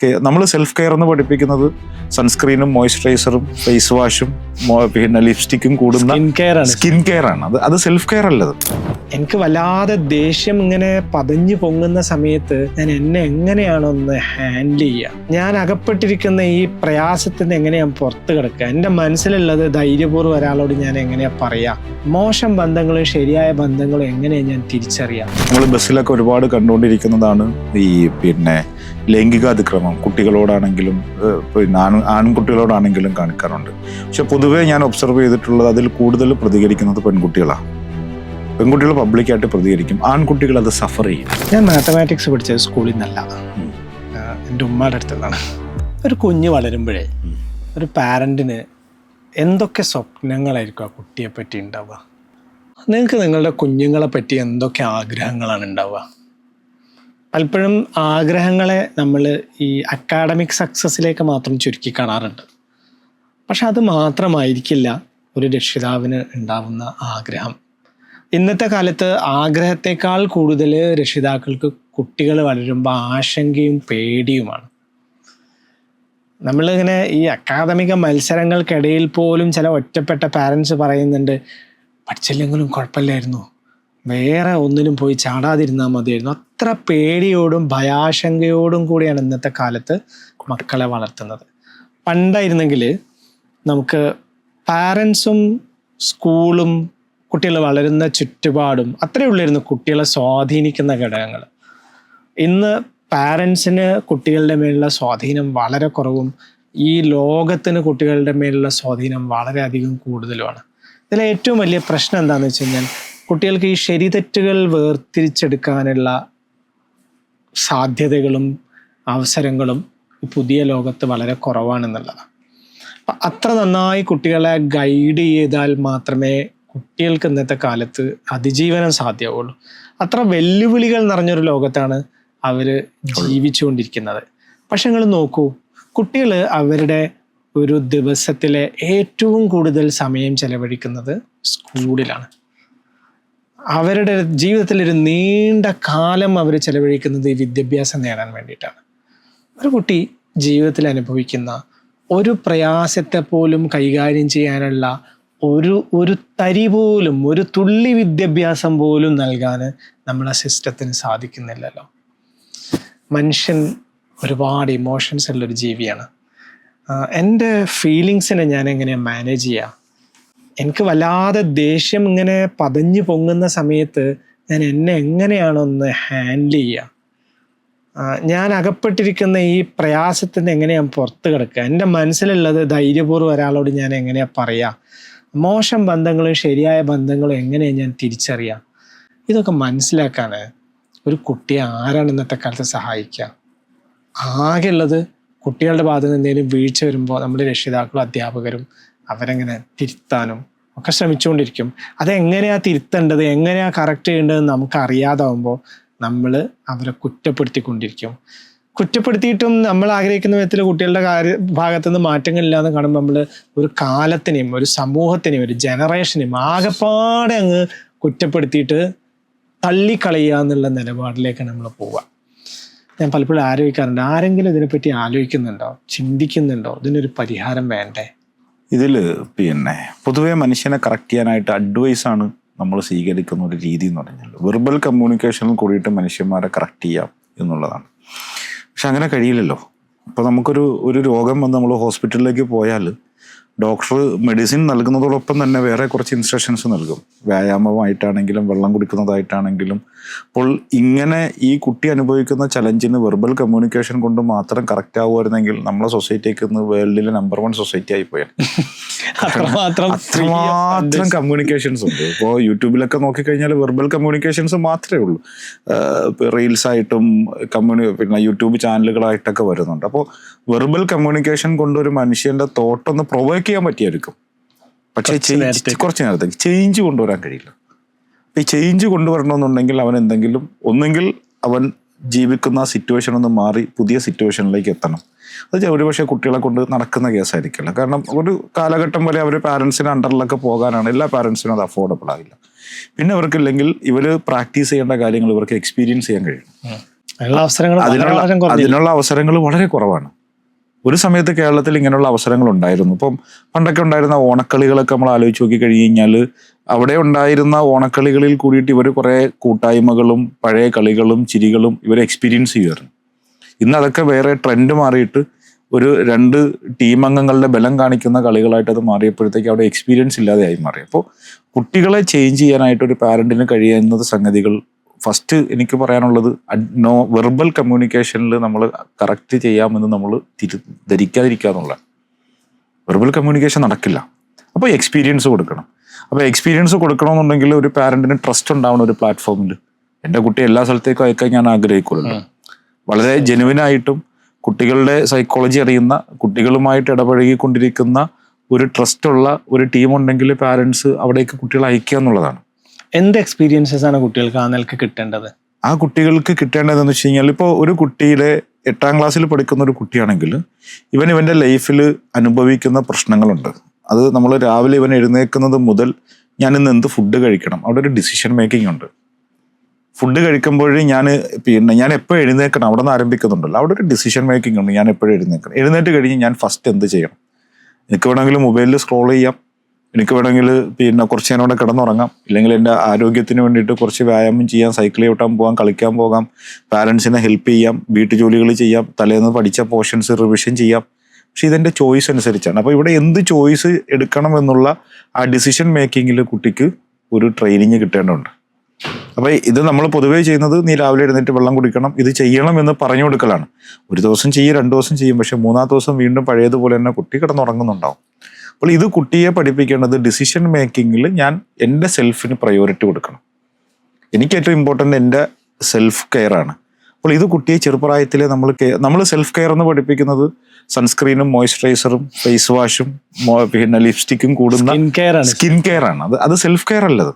നമ്മൾ self care എന്ന് പഠിപ്പിക്കുന്നത് സൺസ്ക്രീനും മോയ്സ്ചറൈസറും ഫേസ് വാഷും പിന്നെ ലിപ്സ്റ്റിക്കും കൂടുന്ന സ്കിൻ കെയർ ആണ്. അത് സെൽഫ് കെയർ അല്ലത്. എനിക്ക് വല്ലാതെ ദേഷ്യം ഇങ്ങനെ പതഞ്ഞു പൊങ്ങുന്ന സമയത്ത് ഞാൻ എന്നെ എങ്ങനെയാണൊന്ന് ഹാൻഡിൽ ചെയ്യുക, ഞാൻ അകപ്പെട്ടിരിക്കുന്ന ഈ പ്രയാസത്തിന് എങ്ങനെയാണ് പുറത്ത് കിടക്കുക, എൻ്റെ മനസ്സിലുള്ളത് ധൈര്യപൂർവ്വം ഒരാളോട് ഞാൻ എങ്ങനെയാ പറയാ, മോശം ബന്ധങ്ങളും ശരിയായ ബന്ധങ്ങളും എങ്ങനെയാണ് ഞാൻ തിരിച്ചറിയാം. നമ്മൾ ബസ്സിലൊക്കെ ഒരുപാട് കണ്ടുകൊണ്ടിരിക്കുന്നതാണ് ഈ പിന്നെ ലൈംഗികാതിക്രമം കുട്ടികളോടാണെങ്കിലും പിന്നെ ആൺകുട്ടികളോടാണെങ്കിലും കാണിക്കാറുണ്ട്. പക്ഷെ പൊതുവേ ഞാൻ ഒബ്സർവ് ചെയ്തിട്ടുള്ളത് അതിൽ കൂടുതൽ പ്രതികരിക്കുന്നത് പെൺകുട്ടികളാണ്. പെൺകുട്ടികൾ പബ്ലിക്കായിട്ട് പ്രതികരിക്കും, ആൺകുട്ടികൾ അത് സഫർ ചെയ്യും. ഞാൻ മാത്തമാറ്റിക്സ് പഠിച്ചത് സ്കൂളിൽ നിന്നല്ല, എൻ്റെ ഉമ്മയുടെ അടുത്ത് നിന്നാണ്. ഒരു കുഞ്ഞ് വളരുമ്പോഴേ ഒരു പാരൻറ്റിന് എന്തൊക്കെ സ്വപ്നങ്ങളായിരിക്കും ആ കുട്ടിയെ പറ്റി ഉണ്ടാവുക? നിങ്ങൾക്ക് നിങ്ങളുടെ കുഞ്ഞുങ്ങളെ പറ്റി എന്തൊക്കെ ആഗ്രഹങ്ങളാണ് ഉണ്ടാവുക? പലപ്പോഴും ആഗ്രഹങ്ങളെ നമ്മൾ ഈ അക്കാഡമിക് സക്സസ്സിലേക്ക് മാത്രം ചുരുക്കി കാണാറുണ്ട്. പക്ഷെ അത് മാത്രമായിരിക്കില്ല ഒരു രക്ഷിതാവിന് ഉണ്ടാവുന്ന ആഗ്രഹം. ഇന്നത്തെ കാലത്ത് ആഗ്രഹത്തെക്കാൾ കൂടുതൽ രക്ഷിതാക്കൾക്ക് കുട്ടികൾ വളരുമ്പോൾ ആശങ്കയും പേടിയുമാണ്. നമ്മളിങ്ങനെ ഈ അക്കാദമിക മത്സരങ്ങൾക്കിടയിൽ പോലും ചില ഒറ്റപ്പെട്ട പാരൻസ് പറയുന്നുണ്ട്, പഠിച്ചില്ലെങ്കിലും കുഴപ്പമില്ലായിരുന്നു, വേറെ ഒന്നിനും പോയി ചാടാതിരുന്നാൽ മതിയായിരുന്നു. അത്ര പേടിയോടും ഭയാശങ്കയോടും കൂടിയാണ് ഇന്നത്തെ കാലത്ത് മക്കളെ വളർത്തുന്നത്. പണ്ടായിരുന്നെങ്കിൽ നമുക്ക് പാരൻസും സ്കൂളും കുട്ടികൾ വളരുന്ന ചുറ്റുപാടും അത്രയേ ഉള്ളായിരുന്നു കുട്ടികളെ സ്വാധീനിക്കുന്ന ഘടകങ്ങൾ. ഇന്ന് പാരൻസിന് കുട്ടികളുടെ മേലുള്ള സ്വാധീനം വളരെ കുറവും ഈ ലോകത്തിന് കുട്ടികളുടെ മേലുള്ള സ്വാധീനം വളരെയധികം കൂടുതലുമാണ്. ഇതിലെ ഏറ്റവും വലിയ പ്രശ്നം എന്താണെന്ന് വെച്ച് കഴിഞ്ഞാൽ കുട്ടികൾക്ക് ഈ ശരി തെറ്റുകൾ വേർതിരിച്ചെടുക്കാനുള്ള സാധ്യതകളും അവസരങ്ങളും ഈ പുതിയ ലോകത്ത് വളരെ കുറവാണെന്നുള്ളതാണ്. അപ്പം അത്ര നന്നായി കുട്ടികളെ ഗൈഡ് ചെയ്താൽ മാത്രമേ കുട്ടികൾക്ക് ഇന്നത്തെ കാലത്ത് അതിജീവനം സാധ്യമാവുള്ളൂ. അത്ര വെല്ലുവിളികൾ നിറഞ്ഞൊരു ലോകത്താണ് അവർ ജീവിച്ചുകൊണ്ടിരിക്കുന്നത്. പക്ഷെ നിങ്ങൾ നോക്കൂ, കുട്ടികൾ അവരുടെ ഒരു ദിവസത്തിലെ ഏറ്റവും കൂടുതൽ സമയം ചെലവഴിക്കുന്നത് സ്കൂളിലാണ്. അവരുടെ ജീവിതത്തിലൊരു നീണ്ട കാലം അവർ ചെലവഴിക്കുന്നത് ഈ വിദ്യാഭ്യാസം നേടാൻ വേണ്ടിയിട്ടാണ്. ഒരു കുട്ടി ജീവിതത്തിൽ അനുഭവിക്കുന്ന ഒരു പ്രയാസത്തെ പോലും കൈകാര്യം ചെയ്യാനുള്ള ഒരു തരി പോലും, ഒരു തുള്ളി വിദ്യാഭ്യാസം പോലും നൽകാൻ നമ്മളെ സിസ്റ്റത്തിന് സാധിക്കുന്നില്ലല്ലോ. മനുഷ്യൻ ഒരുപാട് ഇമോഷൻസ് ഉള്ളൊരു ജീവിയാണ്. എൻ്റെ ഫീലിങ്സിനെ ഞാൻ എങ്ങനെയാണ് മാനേജ് ചെയ്യുക? എനിക്ക് വല്ലാതെ ദേഷ്യം ഇങ്ങനെ പതഞ്ഞു പൊങ്ങുന്ന സമയത്ത് ഞാൻ എന്നെ എങ്ങനെയാണൊന്ന് ഹാൻഡിൽ ചെയ്യുക, ഞാൻ അകപ്പെട്ടിരിക്കുന്ന ഈ പ്രയാസത്തിന് എങ്ങനെയാണ് പുറത്ത് കിടക്കുക, എൻ്റെ മനസ്സിലുള്ളത് ധൈര്യപൂർവ്വം ഒരാളോട് ഞാൻ എങ്ങനെയാണ് പറയുക, മോശം ബന്ധങ്ങളും ശരിയായ ബന്ധങ്ങളും എങ്ങനെയാണ് ഞാൻ തിരിച്ചറിയാം? ഇതൊക്കെ മനസ്സിലാക്കാൻ ഒരു കുട്ടിയെ ആരാണ് ഇന്നത്തെ കാലത്ത് സഹായിക്കുക? ആകെയുള്ളത് കുട്ടികളുടെ ഭാഗത്ത് നിന്ന് എന്തെങ്കിലും വീഴ്ച വരുമ്പോൾ നമ്മൾ രക്ഷിതാക്കളും അധ്യാപകരും അവരെങ്ങനെ തിരുത്താനും ഒക്കെ ശ്രമിച്ചുകൊണ്ടിരിക്കും. അതെങ്ങനെയാണ് തിരുത്തേണ്ടത്, എങ്ങനെയാണ് കറക്റ്റ് ചെയ്യേണ്ടതെന്ന് നമുക്ക് അറിയാതാവുമ്പോൾ നമ്മൾ അവരെ കുറ്റപ്പെടുത്തിക്കൊണ്ടിരിക്കും. കുറ്റപ്പെടുത്തിയിട്ടും നമ്മൾ ആഗ്രഹിക്കുന്ന വിധത്തിൽ കുട്ടികളുടെ ഭാഗത്തുനിന്ന് മാറ്റങ്ങളില്ല എന്ന് കാണുമ്പോൾ നമ്മൾ ഒരു കാലത്തിനെയും ഒരു സമൂഹത്തിനെയും ഒരു ജനറേഷനെയും ആകെപ്പാടെ അങ്ങ് കുറ്റപ്പെടുത്തിയിട്ട് തള്ളിക്കളയുക എന്നുള്ള നിലപാടിലേക്ക് നമ്മൾ പോവുക. ഞാൻ പലപ്പോഴും ആലോചിക്കാറുണ്ട്, ആരെങ്കിലും ഇതിനെപ്പറ്റി ആലോചിക്കുന്നുണ്ടോ, ചിന്തിക്കുന്നുണ്ടോ, ഇതിനൊരു പരിഹാരം വേണ്ടേ? ഇതിൽ പിന്നെ പൊതുവേ മനുഷ്യനെ കറക്റ്റ് ചെയ്യാനായിട്ട് അഡ്വൈസാണ് നമ്മൾ സ്വീകരിക്കുന്ന ഒരു രീതി എന്ന് പറഞ്ഞാൽ വെർബൽ കമ്മ്യൂണിക്കേഷനിൽ കൂടിയിട്ട് മനുഷ്യന്മാരെ കറക്റ്റ് ചെയ്യാം എന്നുള്ളതാണ്. പക്ഷെ അങ്ങനെ കഴിയില്ലല്ലോ. ഇപ്പോൾ നമുക്കൊരു രോഗം വന്ന് നമ്മൾ ഹോസ്പിറ്റലിലേക്ക് പോയാൽ ഡോക്ടർ മെഡിസിൻ നൽകുന്നതോടൊപ്പം തന്നെ വേറെ കുറച്ച് ഇൻസ്ട്രക്ഷൻസ് നൽകും, വ്യായാമമായിട്ടാണെങ്കിലും വെള്ളം കുടിക്കുന്നതായിട്ടാണെങ്കിലും. അപ്പോൾ ഇങ്ങനെ ഈ കുട്ടി അനുഭവിക്കുന്ന ചലഞ്ചിന് വെർബൽ കമ്മ്യൂണിക്കേഷൻ കൊണ്ട് മാത്രം കറക്റ്റ് ആവുമായിരുന്നെങ്കിൽ നമ്മളെ സൊസൈറ്റിക്ക് ഇന്ന് വേൾഡിലെ നമ്പർ 1 സൊസൈറ്റി ആയിപ്പോയാൽ. അത്രമാത്രം കമ്മ്യൂണിക്കേഷൻസ് ഉണ്ട്. ഇപ്പോൾ യൂട്യൂബിലൊക്കെ നോക്കിക്കഴിഞ്ഞാൽ വെർബൽ കമ്മ്യൂണിക്കേഷൻസ് മാത്രമേ ഉള്ളൂ. റീൽസ് ആയിട്ടും പിന്നെ യൂട്യൂബ് ചാനലുകളായിട്ടൊക്കെ വരുന്നുണ്ട്. അപ്പോൾ വെർബൽ കമ്മ്യൂണിക്കേഷൻ കൊണ്ട് ഒരു മനുഷ്യന്റെ തോട്ടൊന്ന് പ്രൊവോക്ക് ചെയ്യാൻ പറ്റിയായിരിക്കും. പക്ഷേ കുറച്ച് നേരത്തേക്ക് ചേഞ്ച് കൊണ്ടുവരാൻ കഴിയില്ല. ഈ ചേഞ്ച് കൊണ്ടുവരണമെന്നുണ്ടെങ്കിൽ അവൻ ഒന്നെങ്കിൽ അവൻ ജീവിക്കുന്ന സിറ്റുവേഷൻ ഒന്ന് മാറി പുതിയ സിറ്റുവേഷനിലേക്ക് എത്തണം. അത് ഒരുപക്ഷെ കുട്ടികളെ കൊണ്ട് നടക്കുന്ന കേസായിരിക്കില്ല. കാരണം ഒരു കാലഘട്ടം വരെ അവർ പാരൻസിന് അണ്ടറിലൊക്കെ പോകാനാണ്. എല്ലാ പാരൻസിനും അത് അഫോർഡബിൾ ആകില്ല. പിന്നെ അവർക്കില്ലെങ്കിൽ ഇവർ പ്രാക്ടീസ് ചെയ്യേണ്ട കാര്യങ്ങൾ ഇവർക്ക് എക്സ്പീരിയൻസ് ചെയ്യാൻ കഴിയും. അതിനുള്ള അവസരങ്ങൾ വളരെ കുറവാണ്. ഒരു സമയത്ത് കേരളത്തിൽ ഇങ്ങനെയുള്ള അവസരങ്ങൾ ഉണ്ടായിരുന്നു. ഇപ്പം പണ്ടൊക്കെ ഉണ്ടായിരുന്ന ഓണക്കളികളൊക്കെ നമ്മൾ ആലോചിച്ച് നോക്കി കഴിഞ്ഞ് കഴിഞ്ഞാൽ അവിടെ ഉണ്ടായിരുന്ന ഓണക്കളികളിൽ കൂടിയിട്ട് ഇവർ കുറേ കൂട്ടായ്മകളും പഴയ കളികളും ചിരികളും ഇവർ എക്സ്പീരിയൻസ് ചെയ്യുമായിരുന്നു. ഇന്ന് അതൊക്കെ വേറെ ട്രെൻഡ് മാറിയിട്ട് ഒരു 2 ടീം അംഗങ്ങളുടെ ബലം കാണിക്കുന്ന കളികളായിട്ട് അത് മാറിയപ്പോഴത്തേക്ക് അവിടെ എക്സ്പീരിയൻസ് ഇല്ലാതെയായി മാറി. അപ്പോൾ കുട്ടികളെ ചേഞ്ച് ചെയ്യാനായിട്ട് ഒരു പാരന്റിന് കഴിയുന്നത് സംഗതികൾ ഫസ്റ്റ് എനിക്ക് പറയാനുള്ളത് വെർബൽ കമ്മ്യൂണിക്കേഷനിൽ നമ്മൾ കറക്റ്റ് ചെയ്യാമെന്ന് നമ്മൾ ധരിക്കാതിരിക്കുക എന്നുള്ളതാണ്. വെർബൽ കമ്മ്യൂണിക്കേഷൻ നടക്കില്ല. അപ്പോൾ എക്സ്പീരിയൻസ് കൊടുക്കണം. അപ്പോൾ എക്സ്പീരിയൻസ് കൊടുക്കണമെന്നുണ്ടെങ്കിൽ ഒരു പാരന്റിന് ട്രസ്റ്റ് ഉണ്ടാവണം ഒരു പ്ലാറ്റ്ഫോമിൽ. എൻ്റെ കുട്ടി എല്ലാ സ്ഥലത്തേക്കും അയക്കാൻ ഞാൻ ആഗ്രഹിക്കുമല്ലോ. വളരെ ജെനുവിനായിട്ടും കുട്ടികളുടെ സൈക്കോളജി അറിയുന്ന, കുട്ടികളുമായിട്ട് ഇടപഴകിക്കൊണ്ടിരിക്കുന്ന ഒരു ട്രസ്റ്റുള്ള ഒരു ടീം ഉണ്ടെങ്കിൽ പാരന്റ്സ് അവിടേക്ക് കുട്ടികളെ അയക്കുക എന്നുള്ളതാണ്. എന്ത് എക്സ്പീരിയൻസസ് ആണ് കുട്ടികൾക്ക് ആ നിലക്ക് കിട്ടേണ്ടത്? ആ കുട്ടികൾക്ക് കിട്ടേണ്ടതെന്ന് വെച്ച് കഴിഞ്ഞാൽ ഇപ്പോൾ ഒരു കുട്ടിയുടെ 8ാം ക്ലാസ്സിൽ പഠിക്കുന്ന ഒരു കുട്ടിയാണെങ്കിൽ ഇവൻ്റെ ലൈഫിൽ അനുഭവിക്കുന്ന പ്രശ്നങ്ങളുണ്ട്. അത് നമ്മൾ രാവിലെ ഇവൻ എഴുന്നേൽക്കുന്നത് മുതൽ ഞാൻ ഇന്ന് എന്ത് ഫുഡ് കഴിക്കണം, അവിടെ ഒരു ഡിസിഷൻ മേക്കിംഗ് ഉണ്ട്. ഫുഡ് കഴിക്കുമ്പോൾ ഞാൻ എപ്പോൾ എഴുന്നേൽക്കണം അവിടെ നിന്ന് ആരംഭിക്കുന്നുണ്ടല്ലോ. അവിടെ ഒരു ഡിസിഷൻ മേക്കിംഗ് ഉണ്ട്. ഞാൻ എപ്പോഴും എഴുന്നേൽക്കണം, എഴുന്നേറ്റ് കഴിഞ്ഞ് ഞാൻ ഫസ്റ്റ് എന്ത് ചെയ്യണം. എനിക്ക് വേണമെങ്കിൽ മൊബൈലിൽ സ്ക്രോൾ ചെയ്യാം, എനിക്ക് വേണമെങ്കിൽ കുറച്ച് നേരം അവിടെ കിടന്നുറങ്ങാം, ഇല്ലെങ്കിൽ എൻ്റെ ആരോഗ്യത്തിന് വേണ്ടിയിട്ട് കുറച്ച് വ്യായാമം ചെയ്യാം, സൈക്കിൾ ചവിട്ടാൻ പോകാം, കളിക്കാൻ പോകാം, പാരൻസിനെ ഹെൽപ്പ് ചെയ്യാം, വീട്ടു ജോലികൾ ചെയ്യാം, തലേന്ന് പഠിച്ച പോർഷൻസ് റിവിഷൻ ചെയ്യാം. പക്ഷെ ഇതെൻ്റെ ചോയ്സ് അനുസരിച്ചാണ്. അപ്പോൾ ഇവിടെ എന്ത് ചോയ്സ് എടുക്കണം എന്നുള്ള ആ ഡിസിഷൻ മേക്കിങ്ങിൽ കുട്ടിക്ക് ഒരു ട്രെയിനിങ് കിട്ടേണ്ടതുണ്ട്. അപ്പോൾ ഇത് നമ്മൾ പൊതുവേ ചെയ്യുന്നത് നീ രാവിലെ എഴുന്നേറ്റ് വെള്ളം കുടിക്കണം, ഇത് ചെയ്യണം എന്ന് പറഞ്ഞു കൊടുക്കലാണ്. ഒരു ദിവസം ചെയ്യും, 2 ദിവസം ചെയ്യും, പക്ഷെ 3-ാം ദിവസം വീണ്ടും പഴയതുപോലെ തന്നെ കുട്ടി കിടന്നുറങ്ങുന്നുണ്ടാവും. അപ്പോൾ ഇത് കുട്ടിയെ പഠിപ്പിക്കേണ്ടത് ഡിസിഷൻ മേക്കിങ്ങിൽ ഞാൻ എൻ്റെ സെൽഫിന് പ്രയോറിറ്റി കൊടുക്കണം. എനിക്ക് ഏറ്റവും ഇമ്പോർട്ടൻ്റ് എൻ്റെ സെൽഫ് കെയർ ആണ്. അപ്പോൾ ഇത് കുട്ടിയെ ചെറുപ്രായത്തിലെ നമ്മൾ സെൽഫ് കെയർ എന്ന് പഠിപ്പിക്കുന്നത് സൺസ്ക്രീനും മോയ്സ്ചറൈസറും ഫേസ് വാഷും ലിപ്സ്റ്റിക്കും കൂടുന്ന സ്കിൻ കെയർ ആണ്. അത് സെൽഫ് കെയർ അല്ലത്.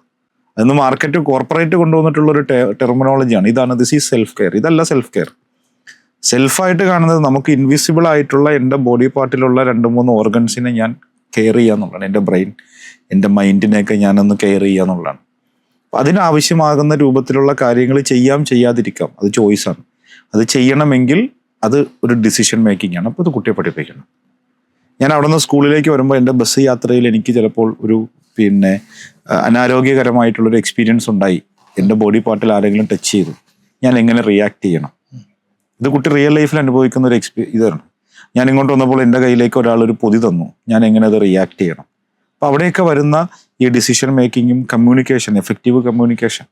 അതൊന്ന് മാർക്കറ്റ് കോർപ്പറേറ്റ് കൊണ്ടുവന്നിട്ടുള്ളൊരു ടെർമിനോളജിയാണ്. ഇതാണ് ദിസ് ഈസ് സെൽഫ് കെയർ. ഇതല്ല സെൽഫ് കെയർ. സെൽഫായിട്ട് കാണുന്നത് നമുക്ക് ഇൻവിസിബിൾ ആയിട്ടുള്ള എൻ്റെ ബോഡി പാർട്ടിലുള്ള 2-3 ഓർഗൻസിനെ ഞാൻ കെയർ ചെയ്യുക എന്നുള്ളതാണ്. എൻ്റെ ബ്രെയിൻ, എൻ്റെ മൈൻഡിനെയൊക്കെ ഞാനൊന്ന് കെയർ ചെയ്യുക എന്നുള്ളതാണ്. അപ്പം അതിനാവശ്യമാകുന്ന രൂപത്തിലുള്ള കാര്യങ്ങൾ ചെയ്യാതിരിക്കാം, അത് ചോയ്സാണ്. അത് ചെയ്യണമെങ്കിൽ അത് ഒരു ഡിസിഷൻ മേക്കിംഗ് ആണ്. അപ്പോൾ ഇത് കുട്ടിയെ പഠിപ്പിക്കണം. ഞാൻ അവിടെ നിന്ന് സ്കൂളിലേക്ക് വരുമ്പോൾ എൻ്റെ ബസ് യാത്രയിൽ എനിക്ക് ചിലപ്പോൾ ഒരു അനാരോഗ്യകരമായിട്ടുള്ളൊരു എക്സ്പീരിയൻസ് ഉണ്ടായി. എൻ്റെ ബോഡി പാർട്ടിൽ ആരെങ്കിലും ടച്ച് ചെയ്തു, ഞാൻ എങ്ങനെ റിയാക്ട് ചെയ്യണം. ഇത് കുട്ടി റിയൽ ലൈഫിൽ അനുഭവിക്കുന്ന ഒരു ഇതാണ്. ഞാൻ ഇങ്ങോട്ട് വന്നപ്പോൾ എൻ്റെ കയ്യിലേക്ക് ഒരാൾ ഒരു പൊതി തന്നു, ഞാൻ എങ്ങനെ അത് റിയാക്ട് ചെയ്യണം. അപ്പോൾ അവിടെയൊക്കെ വരുന്ന ഈ ഡിസിഷൻ മേക്കിങ്ങും കമ്മ്യൂണിക്കേഷൻ, എഫക്റ്റീവ് കമ്മ്യൂണിക്കേഷൻ.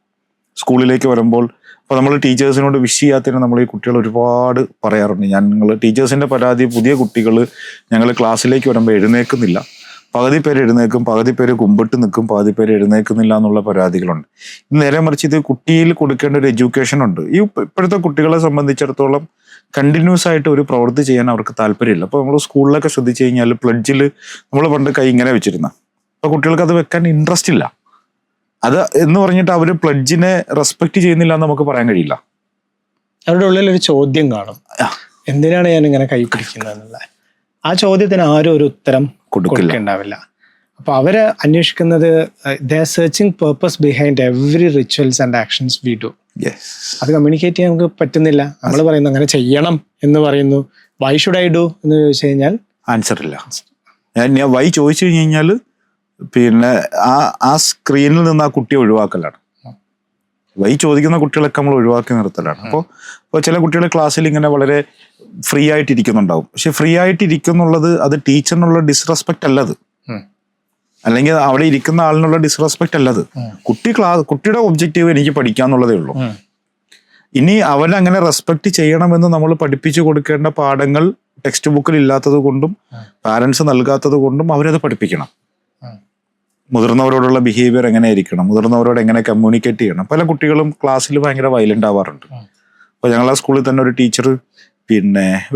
സ്കൂളിലേക്ക് വരുമ്പോൾ അപ്പോൾ നമ്മൾ ടീച്ചേഴ്സിനോട് വിഷ് ചെയ്യാത്തതിന് നമ്മൾ ഈ കുട്ടികൾ ഒരുപാട് പറയാറുണ്ട്. ഞങ്ങൾ ടീച്ചേഴ്സിൻ്റെ പരാതി, പുതിയ കുട്ടികൾ ഞങ്ങൾ ക്ലാസ്സിലേക്ക് വരുമ്പോൾ എഴുന്നേൽക്കുന്നില്ല, പകുതി പേര് എഴുന്നേൽക്കും, പകുതി പേര് കുമ്പിട്ട് നിൽക്കും, പകുതി പേര് എഴുന്നേൽക്കുന്നില്ല എന്നുള്ള പരാതികളുണ്ട്. നേരെ മറിച്ച് ഇത് കുട്ടിയിൽ കൊടുക്കേണ്ട ഒരു എഡ്യൂക്കേഷൻ ഉണ്ട്. ഈ ഇപ്പോഴത്തെ കുട്ടികളെ സംബന്ധിച്ചിടത്തോളം കണ്ടിന്യൂസ് ആയിട്ട് ഒരു പ്രവൃത്തി ചെയ്യാൻ അവർക്ക് താല്പര്യമില്ല. അപ്പോൾ നമ്മൾ സ്കൂളിലൊക്കെ ശ്രദ്ധിച്ചു കഴിഞ്ഞാൽ പ്ലഡ്ജിൽ നമ്മൾ പണ്ട് കൈ ഇങ്ങനെ വെച്ചിരുന്ന, അപ്പോൾ കുട്ടികൾക്ക് അത് വെക്കാൻ ഇൻട്രസ്റ്റ് ഇല്ല. അത് എന്ന് പറഞ്ഞിട്ട് അവർ പ്ലഡ്ജിനെ റെസ്പെക്ട് ചെയ്യുന്നില്ല എന്ന് നമുക്ക് പറയാൻ കഴിയില്ല. അവരുടെ ഉള്ളിൽ ഒരു ചോദ്യം കാണും, എന്തിനാണ് ഞാൻ ഇങ്ങനെ കൈ പിടിക്കുന്നത് എന്നുള്ള. ആ ചോദ്യത്തിന് ആരും ഒരു ഉത്തരം കൊടുക്കണ്ടാവില്ല. അപ്പൊ അവര് അന്വേഷിക്കുന്നത് searching purpose behind every rituals and actions we do. അത് കമ്മ്യൂണിക്കേറ്റ് ചെയ്യാൻ നമുക്ക് പറ്റുന്നില്ല. നമ്മൾ പറയുന്നു അങ്ങനെ ചെയ്യണം എന്ന് പറയുന്നു, വൈ ഷുഡ് ഐ ഡു എന്ന് ചോദിച്ചു കഴിഞ്ഞാൽ ആൻസർ ഇല്ല. ഞാൻ വൈ ചോദിച്ചു കഴിഞ്ഞാൽ ആ സ്ക്രീനിൽ നിന്ന് ആ കുട്ടിയെ ഒഴിവാക്കലാണ്. വൈ ചോദിക്കുന്ന കുട്ടികളൊക്കെ നമ്മൾ ഒഴിവാക്കി നിർത്തലാണ്. അപ്പോൾ ചില കുട്ടികൾ ക്ലാസ്സിൽ ഇങ്ങനെ വളരെ ഫ്രീ ആയിട്ടിരിക്കുന്നുണ്ടാവും. പക്ഷെ ഫ്രീ ആയിട്ടിരിക്കുന്നുള്ളത് അത് ടീച്ചറിനുള്ള ഡിസ്റെസ്പെക്റ്റ് അല്ലത്, അല്ലെങ്കിൽ അവിടെ ഇരിക്കുന്ന ആളിനുള്ള ഡിസ്റെസ്പെക്റ്റ് അല്ലത്. കുട്ടിയുടെ ഒബ്ജക്റ്റീവ് എനിക്ക് പഠിക്കാന്നുള്ളതേ ഉള്ളൂ. ഇനി അവനങ്ങനെ റെസ്പെക്ട് ചെയ്യണമെന്ന് നമ്മൾ പഠിപ്പിച്ചു കൊടുക്കേണ്ട പാഠങ്ങൾ ടെക്സ്റ്റ് ബുക്കിൽ ഇല്ലാത്തത് കൊണ്ടും പാരൻസ് നൽകാത്തത് കൊണ്ടും അവരത് പഠിപ്പിക്കണം. മുതിർന്നവരോടുള്ള ബിഹേവിയർ എങ്ങനെ ആയിരിക്കണം, മുതിർന്നവരോട് എങ്ങനെ കമ്മ്യൂണിക്കേറ്റ് ചെയ്യണം. പല കുട്ടികളും ക്ലാസ്സിൽ ഭയങ്കര വയലന്റ് ആവാറുണ്ട്. അപ്പോൾ ഞങ്ങളെ സ്കൂളിൽ തന്നെ ഒരു ടീച്ചർ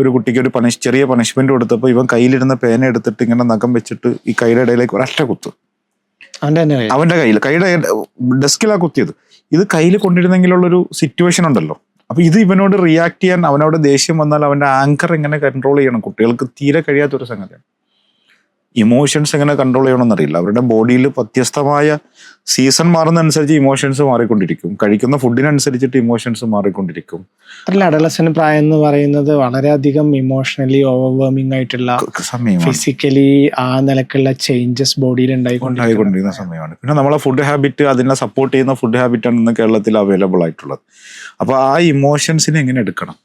ഒരു കുട്ടിക്ക് ഒരു ചെറിയ പണിഷ്മെന്റ് കൊടുത്തപ്പോൾ ഇവൻ കയ്യിലിരുന്ന പേന എടുത്തിട്ട് ഇങ്ങനെ നഖം വെച്ചിട്ട് ഈ കൈയുടെ ഇടയിലേക്ക് ഒരൊറ്റ കുത്ത്, അവന്റെ കയ്യുടെ ഡെസ്കിലാ കുത്തിയത്. ഇത് കയ്യിൽ കൊണ്ടിരുന്നെങ്കിലുള്ളൊരു സിറ്റുവേഷൻ ഉണ്ടല്ലോ. അപ്പൊ ഇത് ഇവനോട് റിയാക്ട് ചെയ്യാൻ, അവനോട് ദേഷ്യം വന്നാൽ അവന്റെ ആങ്കർ എങ്ങനെ കൺട്രോൾ ചെയ്യണം, കുട്ടികൾക്ക് തീരെ കഴിയാത്തൊരു സംഗതിയാണ്. ഇമോഷൻസ് എങ്ങനെ കൺട്രോൾ ചെയ്യണമെന്നറിയില്ല. അവരുടെ ബോഡിയിൽ വ്യത്യസ്തമായ സീസൺ മാറുന്നതനുസരിച്ച് ഇമോഷൻസ് മാറിക്കൊണ്ടിരിക്കും. കഴിക്കുന്ന ഫുഡിനനുസരിച്ചിട്ട് ഇമോഷൻസ് മാറിക്കൊണ്ടിരിക്കും. അല്ല, അഡലസന്റ് പ്രായം എന്ന് പറയുന്നത് വളരെയധികം ഇമോഷണലി ഓവർവെർമിംഗ് ആയിട്ടുള്ള സമയമാണ്, ഫിസിക്കലി ആ നിലക്കുള്ള ചേഞ്ചസ് ബോഡിയിൽ ഉണ്ടായിക്കൊണ്ടിരിക്കുന്ന സമയമാണ്. പിന്നെ നമ്മളെ ഫുഡ് ഹാബിറ്റ്, അതിനെ സപ്പോർട്ട് ചെയ്യുന്ന ഫുഡ് ഹാബിറ്റാണ് ഇന്ന് കേരളത്തിൽ അവൈലബിൾ ആയിട്ടുള്ളത്. അപ്പോൾ ആ ഇമോഷൻസിനെ എങ്ങനെ എടുക്കണം,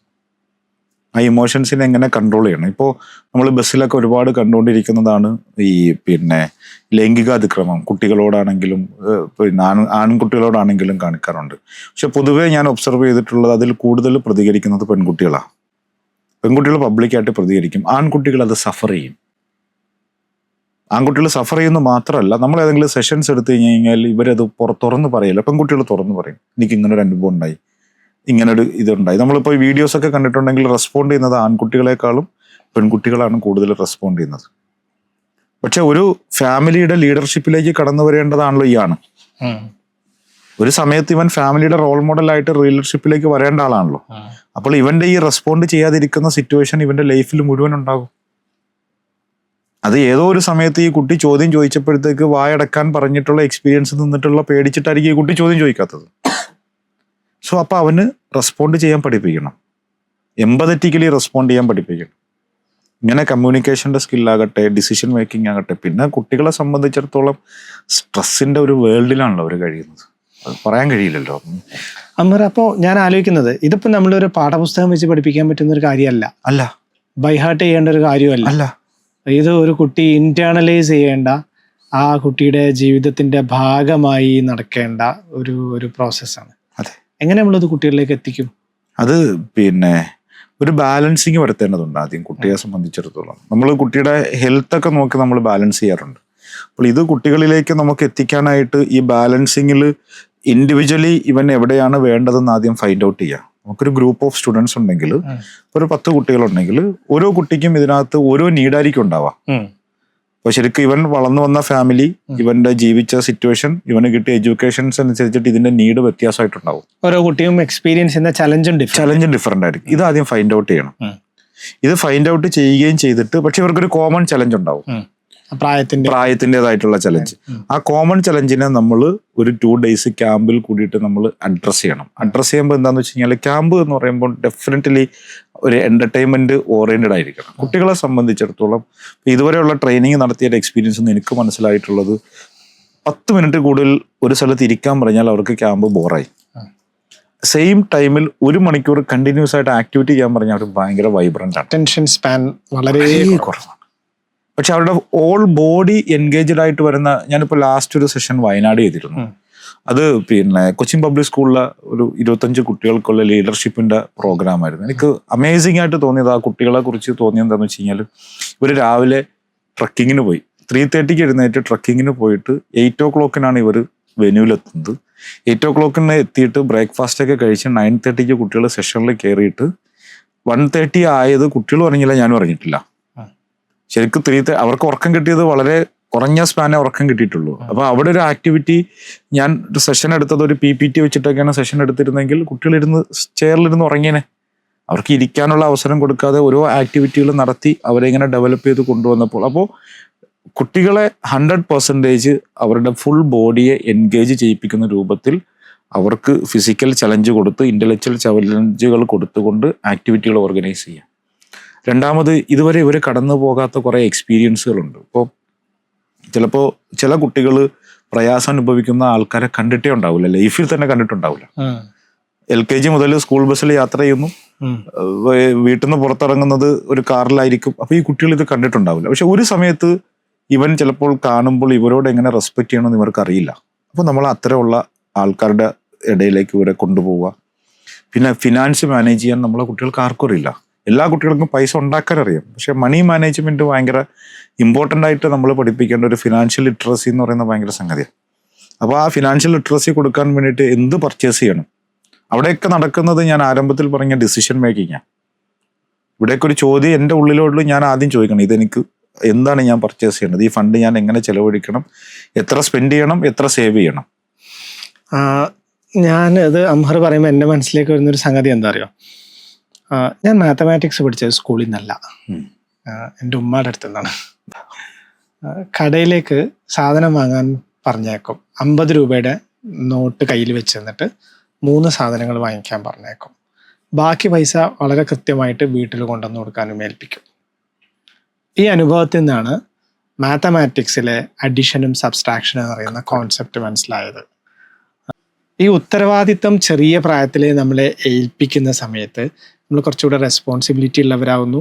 ആ ഇമോഷൻസിനെ എങ്ങനെ കൺട്രോൾ ചെയ്യണം. ഇപ്പോൾ നമ്മൾ ബസ്സിലൊക്കെ ഒരുപാട് കണ്ടുകൊണ്ടിരിക്കുന്നതാണ് ഈ ലൈംഗിക അതിക്രമം. കുട്ടികളോടാണെങ്കിലും പിന്നെ ആൺകുട്ടികളോടാണെങ്കിലും കാണിക്കാറുണ്ട്. പക്ഷെ പൊതുവേ ഞാൻ ഒബ്സർവ് ചെയ്തിട്ടുള്ളത് അതിൽ കൂടുതൽ പ്രതികരിക്കുന്നത് പെൺകുട്ടികളാണ്. പെൺകുട്ടികൾ പബ്ലിക്കായിട്ട് പ്രതികരിക്കും, ആൺകുട്ടികൾ അത് സഫർ ചെയ്യും. ആൺകുട്ടികൾ സഫർ ചെയ്യുന്നു മാത്രമല്ല, നമ്മൾ ഏതെങ്കിലും സെഷൻസ് എടുത്തു കഴിഞ്ഞാൽ ഇവരത് തുറന്ന് പറയില്ല. പെൺകുട്ടികൾ തുറന്ന് പറയും, എനിക്ക് ഇങ്ങനൊരു അനുഭവം ഉണ്ടായി, ഇങ്ങനൊരു ഇതുണ്ടായി. നമ്മളിപ്പോൾ വീഡിയോസൊക്കെ കണ്ടിട്ടുണ്ടെങ്കിൽ റെസ്പോണ്ട് ചെയ്യുന്നത് ആൺകുട്ടികളെക്കാളും പെൺകുട്ടികളാണ് കൂടുതൽ റെസ്പോണ്ട് ചെയ്യുന്നത്. പക്ഷെ ഒരു ഫാമിലിയുടെ ലീഡർഷിപ്പിലേക്ക് കടന്നു വരേണ്ടതാണല്ലോ ഈ ആണ്. ഒരു സമയത്ത് ഇവൻ ഫാമിലിയുടെ റോൾ മോഡലായിട്ട് ലീഡർഷിപ്പിലേക്ക് വരേണ്ട ആളാണല്ലോ. അപ്പോൾ ഇവന്റെ ഈ റെസ്പോണ്ട് ചെയ്യാതിരിക്കുന്ന സിറ്റുവേഷൻ ഇവന്റെ ലൈഫിൽ മുഴുവൻ ഉണ്ടാകും. അത് ഏതോ ഒരു സമയത്ത് ഈ കുട്ടി ചോദ്യം ചോദിച്ചപ്പോഴത്തേക്ക് വായടക്കാൻ പറഞ്ഞിട്ടുള്ള എക്സ്പീരിയൻസ് നിന്നിട്ടുള്ള പേടിച്ചിട്ടായിരിക്കും ഈ കുട്ടി ചോദ്യം ചോദിക്കാത്തത്. സോ അപ്പോൾ അവന് റെസ്പോണ്ട് ചെയ്യാൻ പഠിപ്പിക്കണം, എമ്പതറ്റിക്കലി റെസ്പോണ്ട് ചെയ്യാൻ പഠിപ്പിക്കണം. ഇങ്ങനെ കമ്മ്യൂണിക്കേഷൻ്റെ സ്കില്ലാകട്ടെ, ഡിസിഷൻ മേക്കിംഗ് ആകട്ടെ. പിന്നെ കുട്ടികളെ സംബന്ധിച്ചിടത്തോളം സ്ട്രെസ്സിൻ്റെ ഒരു വേൾഡിലാണല്ലോ അവർ കഴിയുന്നത്, അത് പറയാൻ കഴിയില്ലല്ലോ. അമർ, അപ്പോൾ ഞാൻ ആലോചിക്കുന്നത് ഇതിപ്പോൾ നമ്മളൊരു പാഠപുസ്തകം വെച്ച് പഠിപ്പിക്കാൻ പറ്റുന്ന ഒരു കാര്യമല്ല, അല്ല ബൈഹാർട്ട് ചെയ്യേണ്ട ഒരു കാര്യമല്ല, അല്ല. ഇത് ഒരു കുട്ടി ഇന്റേണലൈസ് ചെയ്യേണ്ട, ആ കുട്ടിയുടെ ജീവിതത്തിന്റെ ഭാഗമായി നടക്കേണ്ട ഒരു പ്രോസസ്സാണ്. അതെ. എങ്ങനെ നമ്മളത് കുട്ടികളിലേക്ക് എത്തിക്കും? അത് ഒരു ബാലൻസിങ് വരുത്തേണ്ടതുണ്ട് ആദ്യം കുട്ടിയെ സംബന്ധിച്ചിടത്തോളം. നമ്മൾ കുട്ടിയുടെ ഹെൽത്തൊക്കെ നോക്കി നമ്മൾ ബാലൻസ് ചെയ്യാറുണ്ട്. അപ്പോൾ ഇത് കുട്ടികളിലേക്ക് നമുക്ക് എത്തിക്കാനായിട്ട് ഈ ബാലൻസിങ്ങിൽ ഇൻഡിവിജ്വലി ഇവൻ എവിടെയാണ് വേണ്ടതെന്ന് ആദ്യം ഫൈൻഡ് ഔട്ട് ചെയ്യുക. നമുക്കൊരു ഗ്രൂപ്പ് ഓഫ് സ്റ്റുഡൻസ് ഉണ്ടെങ്കിൽ, ഒരു 10 കുട്ടികളുണ്ടെങ്കിൽ, ഓരോ കുട്ടിക്കും ഇതിനകത്ത് ഓരോ നീഡായിരിക്കും ഉണ്ടാവാം. അപ്പോൾ ശരിക്കും ഇവൻ വളർന്നു വന്ന ഫാമിലി, ഇവന്റെ ജീവിച്ച സിറ്റുവേഷൻ, ഇവന് കിട്ടിയ എഡ്യൂക്കേഷൻസ് അനുസരിച്ചിട്ട് ഇതിന്റെ നീഡ് വ്യത്യാസമായിട്ടുണ്ടാവും. ഓരോ കുട്ടിയും എക്സ്പീരിയൻസ് ചെയ്യുന്ന ചലഞ്ചും ഡിഫറെന്റ് ആയിരിക്കും. ഇത് ആദ്യം ഫൈൻഡ് ഔട്ട് ചെയ്യണം. ഇത് ഫൈൻഡ് ഔട്ട് ചെയ്യുകയും ചെയ്തിട്ട്, പക്ഷെ ഇവർക്കൊരു കോമൺ ചലഞ്ച് ഉണ്ടാവും, പ്രായത്തിൻ്റെതായിട്ടുള്ള ചലഞ്ച്. ആ കോമൺ ചലഞ്ചിനെ നമ്മൾ ഒരു 2 days ക്യാമ്പിൽ കൂടിയിട്ട് നമ്മൾ അഡ്രസ്സ് ചെയ്യണം. അഡ്രസ്സ് ചെയ്യുമ്പോൾ എന്താണെന്ന് വെച്ച് കഴിഞ്ഞാൽ, ക്യാമ്പ് എന്ന് പറയുമ്പോൾ ഡെഫിനറ്റ്ലി ഒരു എന്റർടൈൻമെന്റ് ഓറിയന്റഡ് ആയിരിക്കണം. കുട്ടികളെ സംബന്ധിച്ചിടത്തോളം ഇതുവരെയുള്ള ട്രെയിനിങ് നടത്തിയ എക്സ്പീരിയൻസ് നിന്ന് എനിക്ക് മനസ്സിലായിട്ടുള്ളത്, 10 മിനിറ്റ് കൂടുതൽ ഒരു സ്ഥലത്ത് ഇരിക്കാൻ പറഞ്ഞാൽ അവർക്ക് ക്യാമ്പ് ബോറായി. സെയിം ടൈമിൽ 1 മണിക്കൂർ കണ്ടിന്യൂസ് ആയിട്ട് ആക്ടിവിറ്റി ചെയ്യാൻ പറഞ്ഞാൽ അവർ ഭയങ്കര വൈബ്രന്റ് ആണ്. അറ്റൻഷൻ സ്പാൻ വളരെ കുറവാണ്. പക്ഷെ അവരുടെ ഓൾ ബോഡി എൻഗേജ്ഡ് ആയിട്ട് വരുന്ന, ഞാനിപ്പോൾ ലാസ്റ്റ് ഒരു സെഷൻ വയനാട് ചെയ്തിരുന്നു. അത് കൊച്ചിൻ പബ്ലിക് സ്കൂളിലെ ഒരു 25 കുട്ടികൾക്കുള്ള ലീഡർഷിപ്പിന്റെ പ്രോഗ്രാം ആയിരുന്നു. എനിക്ക് അമേസിംഗ് ആയിട്ട് തോന്നിയത്, ആ കുട്ടികളെ കുറിച്ച് തോന്നിയത് എന്താണെന്ന് വെച്ച് കഴിഞ്ഞാൽ, ഇവർ രാവിലെ ട്രക്കിങ്ങിന് പോയി, 3:30 എഴുന്നേറ്റ് ട്രക്കിങ്ങിന് പോയിട്ട് 8 o'clock ഇവർ വെന്യൂവിലെത്തുന്നത്. 8 o'clock എത്തിയിട്ട് ബ്രേക്ക്ഫാസ്റ്റ് ഒക്കെ കഴിച്ച് 9:30 കുട്ടികൾ സെഷനിൽ കയറിയിട്ട് 1:30 ആയത് കുട്ടികൾ പറഞ്ഞില്ല, ഞാനും അറിഞ്ഞിട്ടില്ല. ശരിക്കും അവർക്ക് ഉറക്കം കിട്ടിയത് വളരെ കുറഞ്ഞ സ്പാനേ ഉറക്കം കിട്ടിയിട്ടുള്ളൂ. അപ്പൊ അവിടെ ഒരു ആക്ടിവിറ്റി, ഞാൻ ഒരു സെഷൻ എടുത്തത് ഒരു PPT വെച്ചിട്ടൊക്കെയാണ് സെഷൻ എടുത്തിരുന്നെങ്കിൽ കുട്ടികളിരുന്ന് ചെയറിലിരുന്ന് ഉറങ്ങിയനെ. അവർക്ക് ഇരിക്കാനുള്ള അവസരം കൊടുക്കാതെ ഓരോ ആക്ടിവിറ്റികൾ നടത്തി അവരെ ഇങ്ങനെ ഡെവലപ്പ് ചെയ്ത് കൊണ്ടുവന്നപ്പോൾ, അപ്പോൾ കുട്ടികളെ 100% അവരുടെ ഫുൾ ബോഡിയെ എൻഗേജ് ചെയ്യിപ്പിക്കുന്ന രൂപത്തിൽ അവർക്ക് ഫിസിക്കൽ ചലഞ്ച് കൊടുത്ത്, ഇന്റലക്ച്വൽ ചലഞ്ചുകൾ കൊടുത്തുകൊണ്ട് ആക്ടിവിറ്റികൾ ഓർഗനൈസ് ചെയ്യാം. രണ്ടാമത്, ഇതുവരെ ഇവർ കടന്നു പോകാത്ത കുറേ എക്സ്പീരിയൻസുകളുണ്ട്. ഇപ്പോൾ ചിലപ്പോൾ ചില കുട്ടികൾ പ്രയാസം അനുഭവിക്കുന്ന ആൾക്കാരെ കണ്ടിട്ടേ ഉണ്ടാവില്ല, ലൈഫിൽ തന്നെ കണ്ടിട്ടുണ്ടാവില്ല. LKG മുതൽ സ്കൂൾ ബസ്സിൽ യാത്ര ചെയ്യുന്നു, വീട്ടിൽ നിന്ന് പുറത്തിറങ്ങുന്നത് ഒരു കാറിലായിരിക്കും. അപ്പോൾ ഈ കുട്ടികൾ ഇത് കണ്ടിട്ടുണ്ടാവില്ല. പക്ഷെ ഒരു സമയത്ത് ഇവൻ ചിലപ്പോൾ കാണുമ്പോൾ ഇവരോട് എങ്ങനെ റെസ്പെക്ട് ചെയ്യണമെന്ന് ഇവർക്ക് അറിയില്ല. അപ്പോൾ നമ്മൾ അത്തരമുള്ള ആൾക്കാരുടെ ഇടയിലേക്ക് ഇവരെ കൊണ്ടുപോവുക. പിന്നെ ഫിനാൻസ് മാനേജ് ചെയ്യാൻ നമ്മളെ കുട്ടികൾക്ക് ആർക്കും അറിയില്ല. എല്ലാ കുട്ടികൾക്കും പൈസ ഉണ്ടാക്കാൻ അറിയാം, പക്ഷെ മണി മാനേജ്മെന്റ് ഭയങ്കര ഇമ്പോർട്ടൻ്റ് ആയിട്ട് നമ്മൾ പഠിപ്പിക്കേണ്ട ഒരു ഫിനാൻഷ്യൽ ലിറ്ററസി എന്ന് പറയുന്ന ഭയങ്കര സംഗതിയാണ്. അപ്പോൾ ആ ഫിനാൻഷ്യൽ ലിറ്ററസി കൊടുക്കാൻ വേണ്ടിയിട്ട് എന്ത് പർച്ചേസ് ചെയ്യണം, അവിടെയൊക്കെ നടക്കുന്നത് ഞാൻ ആരംഭത്തിൽ പറഞ്ഞ ഡിസിഷൻ മേക്കിങ്ങാണ്. ഇവിടെയൊക്കെ ഒരു ചോദ്യം എൻ്റെ ഉള്ളിലോട്ട് ഞാൻ ആദ്യം ചോദിക്കണം, ഇതെനിക്ക് എന്താണ് ഞാൻ പർച്ചേസ് ചെയ്യേണ്ടത്, ഈ ഫണ്ട് ഞാൻ എങ്ങനെ ചെലവഴിക്കണം, എത്ര സ്പെൻഡ് ചെയ്യണം, എത്ര സേവ് ചെയ്യണം. ഇത് അംഹർ പറയുമ്പോൾ എൻ്റെ മനസ്സിലേക്ക് വരുന്നൊരു സംഗതി എന്താ അറിയോ, ഞാൻ മാത്തമാറ്റിക്സ് പഠിച്ചത് സ്കൂളിൽ നിന്നല്ല, എൻ്റെ ഉമ്മയുടെ അടുത്ത് നിന്നാണ്. കടയിലേക്ക് സാധനം വാങ്ങാൻ പറഞ്ഞേക്കും. 50 രൂപയുടെ നോട്ട് കയ്യിൽ വെച്ച് തന്നിട്ട് 3 സാധനങ്ങൾ വാങ്ങിക്കാൻ പറഞ്ഞേക്കും. ബാക്കി പൈസ വളരെ കൃത്യമായിട്ട് വീട്ടിൽ കൊണ്ടുവന്ന് കൊടുക്കാനും ഏൽപ്പിക്കും. ഈ അനുഭവത്തിൽ നിന്നാണ് മാത്തമാറ്റിക്സിലെ അഡിഷനും സബ്സ്ട്രാക്ഷനും എന്ന് പറയുന്ന കോൺസെപ്റ്റ് മനസ്സിലായത്. ഈ ഉത്തരവാദിത്തം ചെറിയ പ്രായത്തിലെ നമ്മളെ ഏൽപ്പിക്കുന്ന സമയത്ത് നമ്മൾ കുറച്ചുകൂടെ റെസ്പോൺസിബിലിറ്റി ഉള്ളവരാകുന്നു.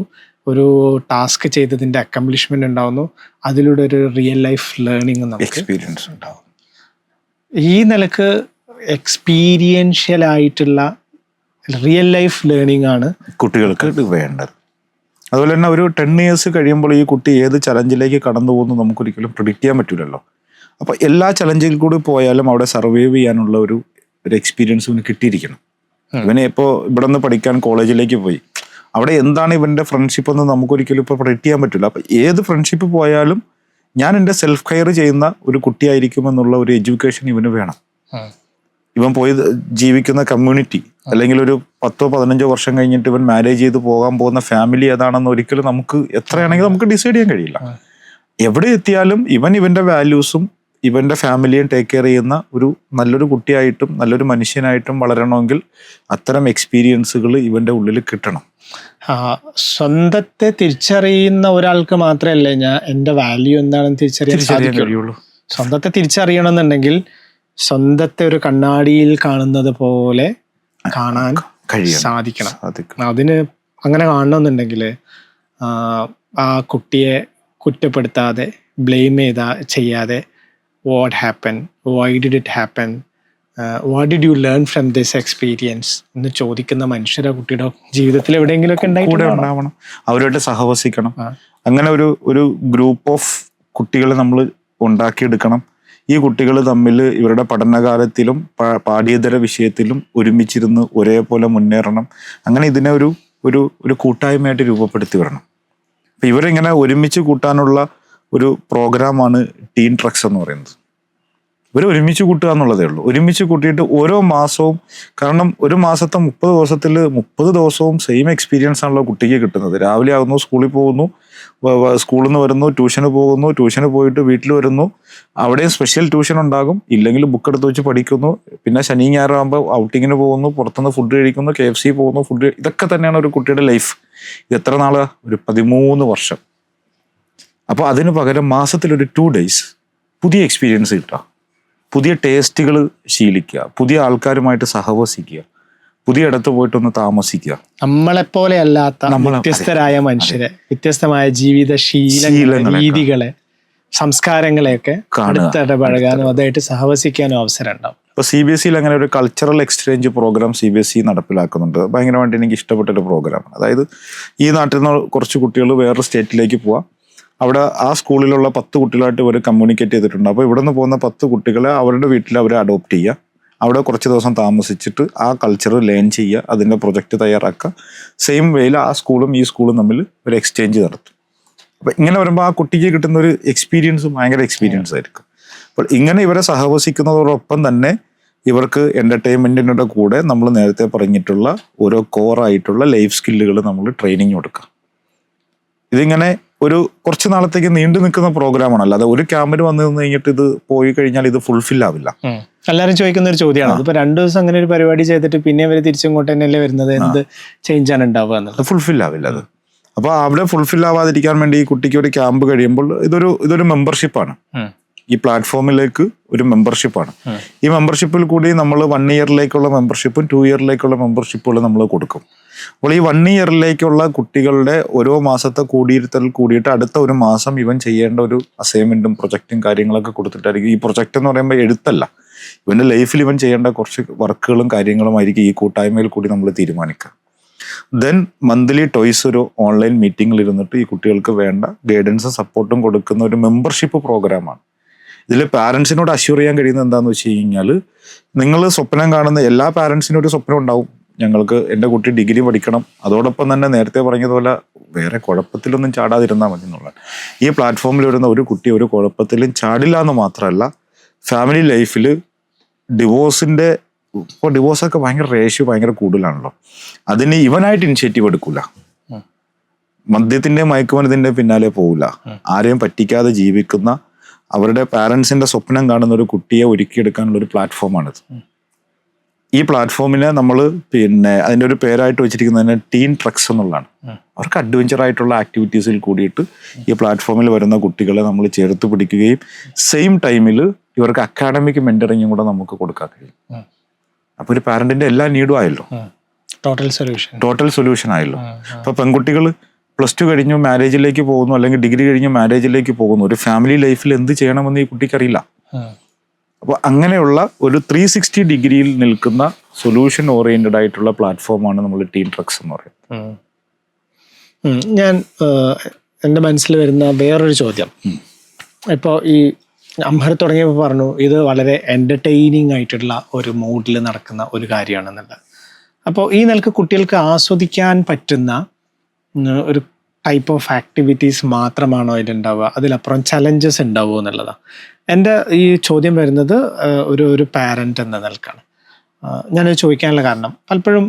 ഒരു ടാസ്ക് ചെയ്തതിൻ്റെ അക്കംപ്ലിഷ്മെൻ്റ് ഉണ്ടാവുന്നു. അതിലൂടെ ഒരു റിയൽ ലൈഫ് ലേണിംഗ് നമുക്ക് എക്സ്പീരിയൻസ് ഉണ്ടാവും. ഈ നിലക്ക് എക്സ്പീരിയൻഷ്യൽ ആയിട്ടുള്ള റിയൽ ലൈഫ് ലേണിംഗ് ആണ് കുട്ടികൾക്ക് വേണ്ടത്. അതുപോലെ തന്നെ ഒരു 10 years കഴിയുമ്പോൾ ഈ കുട്ടി ഏത് ചലഞ്ചിലേക്ക് കടന്നു പോകുന്നു നമുക്കൊരിക്കലും പ്രിഡിക്റ്റ് ചെയ്യാൻ പറ്റില്ലല്ലോ. അപ്പോൾ എല്ലാ ചലഞ്ചിൽ കൂടി പോയാലും അവിടെ സർവൈവ് ചെയ്യാനുള്ള ഒരു എക്സ്പീരിയൻസ് ഇവന് കിട്ടിയിരിക്കണം. ഇവനെ ഇപ്പോൾ ഇവിടെ നിന്ന് പഠിക്കാൻ കോളേജിലേക്ക് പോയി, അവിടെ എന്താണ് ഇവൻ്റെ ഫ്രണ്ട്ഷിപ്പ് എന്ന് നമുക്കൊരിക്കലും ഇപ്പോൾ പ്രിഡിക്റ്റ് ചെയ്യാൻ പറ്റില്ല. അപ്പോൾ ഏത് ഫ്രണ്ട്ഷിപ്പ് പോയാലും ഞാൻ എൻ്റെ സെൽഫ് കെയർ ചെയ്യുന്ന ഒരു കുട്ടിയായിരിക്കും എന്നുള്ള ഒരു എഡ്യൂക്കേഷൻ ഇവന് വേണം. ഇവൻ പോയി ജീവിക്കുന്ന കമ്മ്യൂണിറ്റി അല്ലെങ്കിൽ ഒരു 10-15 വർഷം കഴിഞ്ഞിട്ട് ഇവൻ മാരേജ് ചെയ്ത് പോകാൻ പോകുന്ന ഫാമിലി ഏതാണെന്ന് ഒരിക്കലും നമുക്ക് എത്രയാണെങ്കിലും നമുക്ക് ഡിസൈഡ് ചെയ്യാൻ കഴിയില്ല. എവിടെ എത്തിയാലും ഇവൻ്റെ വാല്യൂസും ഇവൻ്റെ ഫാമിലിയും ടേക്ക് കെയർ ചെയ്യുന്ന ഒരു നല്ലൊരു കുട്ടിയായിട്ടും നല്ലൊരു മനുഷ്യനായിട്ടും വളരണമെങ്കിൽ അത്തരം എക്സ്പീരിയൻസുകൾ ഇവൻ്റെ ഉള്ളിൽ കിട്ടണം. സ്വന്തത്തെ തിരിച്ചറിയുന്ന ഒരാൾക്ക് മാത്രമല്ലേ ഞാൻ എൻ്റെ വാല്യൂ എന്താണെന്ന് തിരിച്ചറിയാൻ കഴിയുള്ളൂ. സ്വന്തത്തെ തിരിച്ചറിയണമെന്നുണ്ടെങ്കിൽ സ്വന്തത്തെ ഒരു കണ്ണാടിയിൽ കാണുന്നത് പോലെ കാണാൻ സാധിക്കണം. അതിന് അങ്ങനെ കാണണമെന്നുണ്ടെങ്കിൽ ആ കുട്ടിയെ കുറ്റപ്പെടുത്താതെ ബ്ലെയിം ചെയ്യാതെ what happen, why did it happen, what did you learn from this experience എന്ന് ചോദിക്കുന്ന മനുഷ്യരെ കുട്ടിയുടെ ജീവിതത്തിൽ എവിടെയെങ്കിലുമൊക്കെ ഉണ്ടാവണം. അവരുമായിട്ട് സഹവസിക്കണം. അങ്ങനെ ഒരു ഗ്രൂപ്പ് ഓഫ് കുട്ടികളെ നമ്മൾ ഉണ്ടാക്കിയെടുക്കണം. ഈ കുട്ടികൾ തമ്മിൽ ഇവരുടെ പഠനകാലത്തിലും പാഠ്യേതര വിഷയത്തിലും ഒരുമിച്ചിരുന്ന് ഒരേപോലെ മുന്നേറണം. അങ്ങനെ ഇതിനെ ഒരു കൂട്ടായ്മയായിട്ട് രൂപപ്പെടുത്തി വരണം. അപ്പം ഇവരിങ്ങനെ ഒരുമിച്ച് കൂട്ടാനുള്ള ഒരു പ്രോഗ്രാമാണ് ടീൻ ട്രക്സ് എന്ന് പറയുന്നത്. ഇവർ ഒരുമിച്ച് കൂട്ടുക എന്നുള്ളതേ ഉള്ളൂ. ഒരുമിച്ച് കൂട്ടിയിട്ട് ഓരോ മാസവും, കാരണം ഒരു മാസത്തെ 30 ദിവസത്തിൽ 30 ദിവസവും സെയിം എക്സ്പീരിയൻസ് ആണല്ലോ കുട്ടിക്ക് കിട്ടുന്നത്. രാവിലെ ആകുന്നു, സ്കൂളിൽ പോകുന്നു, സ്കൂളിൽ നിന്ന് വരുന്നു, ട്യൂഷന് പോകുന്നു, ട്യൂഷന് പോയിട്ട് വീട്ടിൽ വരുന്നു, അവിടെയും സ്പെഷ്യൽ ട്യൂഷൻ ഉണ്ടാകും, ഇല്ലെങ്കിൽ ബുക്ക് എടുത്ത് വെച്ച് പഠിക്കുന്നു, പിന്നെ ശനി ഞായറാകുമ്പോൾ ഔട്ടിങ്ങിന് പോകുന്നു, പുറത്തുനിന്ന് ഫുഡ് കഴിക്കുന്നു, KFC പോകുന്നു, ഫുഡ്. ഇതൊക്കെ തന്നെയാണ് ഒരു കുട്ടിയുടെ ലൈഫ്. ഇത് എത്ര നാള്? ഒരു 13 വർഷം. അപ്പോൾ അതിന് പകരം മാസത്തിലൊരു 2 days പുതിയ എക്സ്പീരിയൻസ് കിട്ടുക, പുതിയ ടേസ്റ്റുകൾ ശീലിക്കുക, പുതിയ ആൾക്കാരുമായിട്ട് സഹവസിക്കുക, പുതിയ ഇടത്ത് പോയിട്ടൊന്ന് താമസിക്കുക. നമ്മളെപ്പോലെ അല്ലാത്ത വ്യത്യസ്തരായ മനുഷ്യരെ, വ്യത്യസ്തമായ ജീവിത ശീലങ്ങളെ, രീതികളെ, സംസ്കാരങ്ങളെയൊക്കെ അടുത്തിടപഴകാനും അതായിട്ട് സഹവസിക്കാനും അവസരം ഉണ്ടാവും. ഇപ്പോൾ CBSE അങ്ങനെ ഒരു കൾച്ചറൽ എക്സ്ചേഞ്ച് പ്രോഗ്രാം CBSE നടപ്പിലാക്കുന്നുണ്ട്. ഭയങ്കരമായിട്ട് എനിക്ക് ഇഷ്ടപ്പെട്ടൊരു പ്രോഗ്രാമാണ്. അതായത് ഈ നാട്ടിൽ നിന്ന് കുറച്ച് കുട്ടികൾ വേറൊരു സ്റ്റേറ്റിലേക്ക് പോവാം, അവിടെ ആ സ്കൂളിലുള്ള 10 കുട്ടികളായിട്ട് ഇവർ കമ്മ്യൂണിക്കേറ്റ് ചെയ്തിട്ടുണ്ട്. അപ്പോൾ ഇവിടെ നിന്ന് പോകുന്ന 10 കുട്ടികളെ അവരുടെ വീട്ടിൽ അവരെ അഡോപ്റ്റ് ചെയ്യുക, അവിടെ കുറച്ച് ദിവസം താമസിച്ചിട്ട് ആ കൾച്ചർ ലേൺ ചെയ്യുക, അതിൻ്റെ പ്രൊജക്റ്റ് തയ്യാറാക്കുക. സെയിം വേയിൽ ആ സ്കൂളും ഈ സ്കൂളും തമ്മിൽ ഒരു എക്സ്ചേഞ്ച് നടത്തും. അപ്പം ഇങ്ങനെ വരുമ്പോൾ ആ കുട്ടിക്ക് കിട്ടുന്ന ഒരു എക്സ്പീരിയൻസ് ഭയങ്കര എക്സ്പീരിയൻസ് ആയിരിക്കും. അപ്പോൾ ഇങ്ങനെ ഇവരെ സഹവസിക്കുന്നതോടൊപ്പം തന്നെ ഇവർക്ക് എൻ്റർടൈൻമെൻറ്റിൻ്റെ കൂടെ നമ്മൾ നേരത്തെ പറഞ്ഞിട്ടുള്ള ഓരോ കോറായിട്ടുള്ള ലൈഫ് സ്കില്ലുകൾ നമ്മൾ ട്രെയിനിങ് കൊടുക്കുക. ഇതിങ്ങനെ ഒരു കുറച്ച് നാളത്തേക്ക് നീണ്ടു നിൽക്കുന്ന പ്രോഗ്രാമാണ്. അല്ലാതെ ഒരു ക്യാമ്പിന് വന്നു നിന്ന് കഴിഞ്ഞിട്ട് ഇത് പോയി കഴിഞ്ഞാൽ ഇത് ഫുൾഫിൽ ആവില്ല. എല്ലാവരും ചോദിക്കുന്ന ഒരു ചോദ്യമാണ്, ഇപ്പൊ 2 ദിവസം അങ്ങനെ ഒരു പരിപാടി ചെയ്തിട്ട് പിന്നെ ഇവര് തിരിച്ചിങ്ങോട്ട് തന്നെയല്ലേ വരുന്നത്, എന്ത് ചേഞ്ച് ആണ് ഉണ്ടാവുക എന്നുള്ളത്? ഫുൾഫിൽ ആവില്ല അത്. അപ്പൊ അവിടെ ഫുൾഫിൽ ആവാതിരിക്കാൻ വേണ്ടി ഈ കുട്ടിക്ക് ഒരു ക്യാമ്പ് കഴിയുമ്പോൾ ഇതൊരു മെമ്പർഷിപ്പാണ്. ഈ പ്ലാറ്റ്ഫോമിലേക്ക് ഒരു മെമ്പർഷിപ്പാണ്. ഈ മെമ്പർഷിപ്പിൽ കൂടി നമ്മൾ 1 ഇയറിലേക്കുള്ള മെമ്പർഷിപ്പും 2 ഇയറിലേക്കുള്ള മെമ്പർഷിപ്പുകളും നമ്മൾ കൊടുക്കും. അപ്പോൾ ഈ 1 ഇയറിലേക്കുള്ള കുട്ടികളുടെ ഓരോ മാസത്തെ കൂടിയിരുത്തൽ കൂടിയിട്ട് അടുത്ത ഒരു മാസം ഇവൻ ചെയ്യേണ്ട ഒരു അസൈൻമെന്റും പ്രൊജക്റ്റും കാര്യങ്ങളൊക്കെ കൊടുത്തിട്ടായിരിക്കും. ഈ പ്രൊജക്റ്റ് എന്ന് പറയുമ്പോൾ എഴുത്തല്ല, ഇവന്റെ ലൈഫിൽ ഇവൻ ചെയ്യേണ്ട കുറച്ച് വർക്കുകളും കാര്യങ്ങളുമായിരിക്കും ഈ കൂട്ടായ്മയിൽ കൂടി നമ്മൾ തീരുമാനിക്കുക. ദെൻ മന്ത്ലി ടോയ്സ് ഒരു ഓൺലൈൻ മീറ്റിംഗിൽ ഇരുന്നിട്ട് ഈ കുട്ടികൾക്ക് വേണ്ട ഗൈഡൻസും സപ്പോർട്ടും കൊടുക്കുന്ന ഒരു മെമ്പർഷിപ്പ് പ്രോഗ്രാമാണ്. ഇതിൽ പാരൻസിനോട് അഷ്യൂർ ചെയ്യാൻ കഴിയുന്നത് എന്താണെന്ന് വെച്ച് കഴിഞ്ഞാൽ, നിങ്ങൾ സ്വപ്നം കാണുന്ന എല്ലാ പാരൻസിനും ഒരു സ്വപ്നം ഉണ്ടാവും, ഞങ്ങൾക്ക് എൻ്റെ കുട്ടി ഡിഗ്രി പഠിക്കണം, അതോടൊപ്പം തന്നെ നേരത്തെ പറഞ്ഞതുപോലെ വേറെ കുഴപ്പത്തിലൊന്നും ചാടാതിരുന്നാൽ മതി എന്നുള്ളതാണ്. ഈ പ്ലാറ്റ്ഫോമിൽ വരുന്ന ഒരു കുട്ടി ഒരു കുഴപ്പത്തിലും ചാടില്ല എന്ന് മാത്രമല്ല, ഫാമിലി ലൈഫിൽ ഡിവോഴ്സിൻ്റെ ഇപ്പോൾ ഡിവോഴ്സൊക്കെ ഭയങ്കര റേഷ്യോ ഭയങ്കര കൂടുതലാണല്ലോ, അതിന് ഇവനായിട്ട് ഇനിഷ്യേറ്റീവ് എടുക്കില്ല. മദ്യത്തിന്റെ മയക്കുമരുന്നിന്റെ പിന്നാലെ പോവില്ല. ആരെയും പറ്റിക്കാതെ ജീവിക്കുന്ന അവരുടെ പാരൻസിന്റെ സ്വപ്നം കാണുന്ന ഒരു കുട്ടിയെ ഒരുക്കിയെടുക്കാനുള്ള ഒരു പ്ലാറ്റ്ഫോമാണിത്. ഈ പ്ലാറ്റ്ഫോമിനെ നമ്മൾ അതിൻ്റെ ഒരു പേരായിട്ട് വെച്ചിരിക്കുന്നത് ടീൻ ട്രക്സ് എന്നുള്ളതാണ്. അവർക്ക് അഡ്വഞ്ചർ ആയിട്ടുള്ള ആക്ടിവിറ്റീസിൽ കൂടിയിട്ട് ഈ പ്ലാറ്റ്ഫോമിൽ വരുന്ന കുട്ടികളെ നമ്മൾ ചേർത്ത് പിടിക്കുകയും സെയിം ടൈമിൽ ഇവർക്ക് അക്കാഡമിക് മെന്ററിങ്ങും കൂടെ നമുക്ക് കൊടുക്കാൻ കഴിയും. അപ്പൊ ഒരു പാരന്റിന്റെ എല്ലാ നീഡും ആയല്ലോ, ടോട്ടൽ സൊല്യൂഷൻ ആയല്ലോ. അപ്പൊ പെൺകുട്ടികൾ +2 കഴിഞ്ഞു മാരേജിലേക്ക് പോകുന്നു, അല്ലെങ്കിൽ ഡിഗ്രി കഴിഞ്ഞു മാരേജിലേക്ക് പോകുന്നു. ഒരു ഫാമിലി ലൈഫിൽ എന്ത് ചെയ്യണമെന്ന് ഈ കുട്ടിക്ക് അറിയില്ല. അപ്പോൾ അങ്ങനെയുള്ള ഒരു 360 ഡിഗ്രിയിൽ നിൽക്കുന്ന സൊല്യൂഷൻ ഓറിയന്റഡ് ആയിട്ടുള്ള പ്ലാറ്റ്ഫോമാണ് നമ്മൾ ടീൻ ട്രക്സ് എന്ന് പറയുന്നത്. ഞാൻ എൻ്റെ മനസ്സിൽ വരുന്ന വേറൊരു ചോദ്യം, ഇപ്പോൾ ഈ അംബർ തുടങ്ങിയപ്പോൾ പറഞ്ഞു ഇത് വളരെ എൻ്റർടൈനിങ് ആയിട്ടുള്ള ഒരു മൂഡിൽ നടക്കുന്ന ഒരു കാര്യമാണെന്നുള്ളത്. അപ്പോൾ ഈ നിലക്ക് കുട്ടികൾക്ക് ആസ്വദിക്കാൻ പറ്റുന്ന ഒരു ടൈപ്പ് ഓഫ് ആക്ടിവിറ്റീസ് മാത്രമാണോ ഇതിലുണ്ടാവുക, അതിലപ്പുറം ചലഞ്ചസ് ഉണ്ടാവുമോ എന്നുള്ളതാണ് എൻ്റെ ഈ ചോദ്യം വരുന്നത്. ഒരു പാരൻ്റ് എന്ന നിലക്കാണ് ഞാനത് ചോദിക്കാനുള്ള കാരണം, പലപ്പോഴും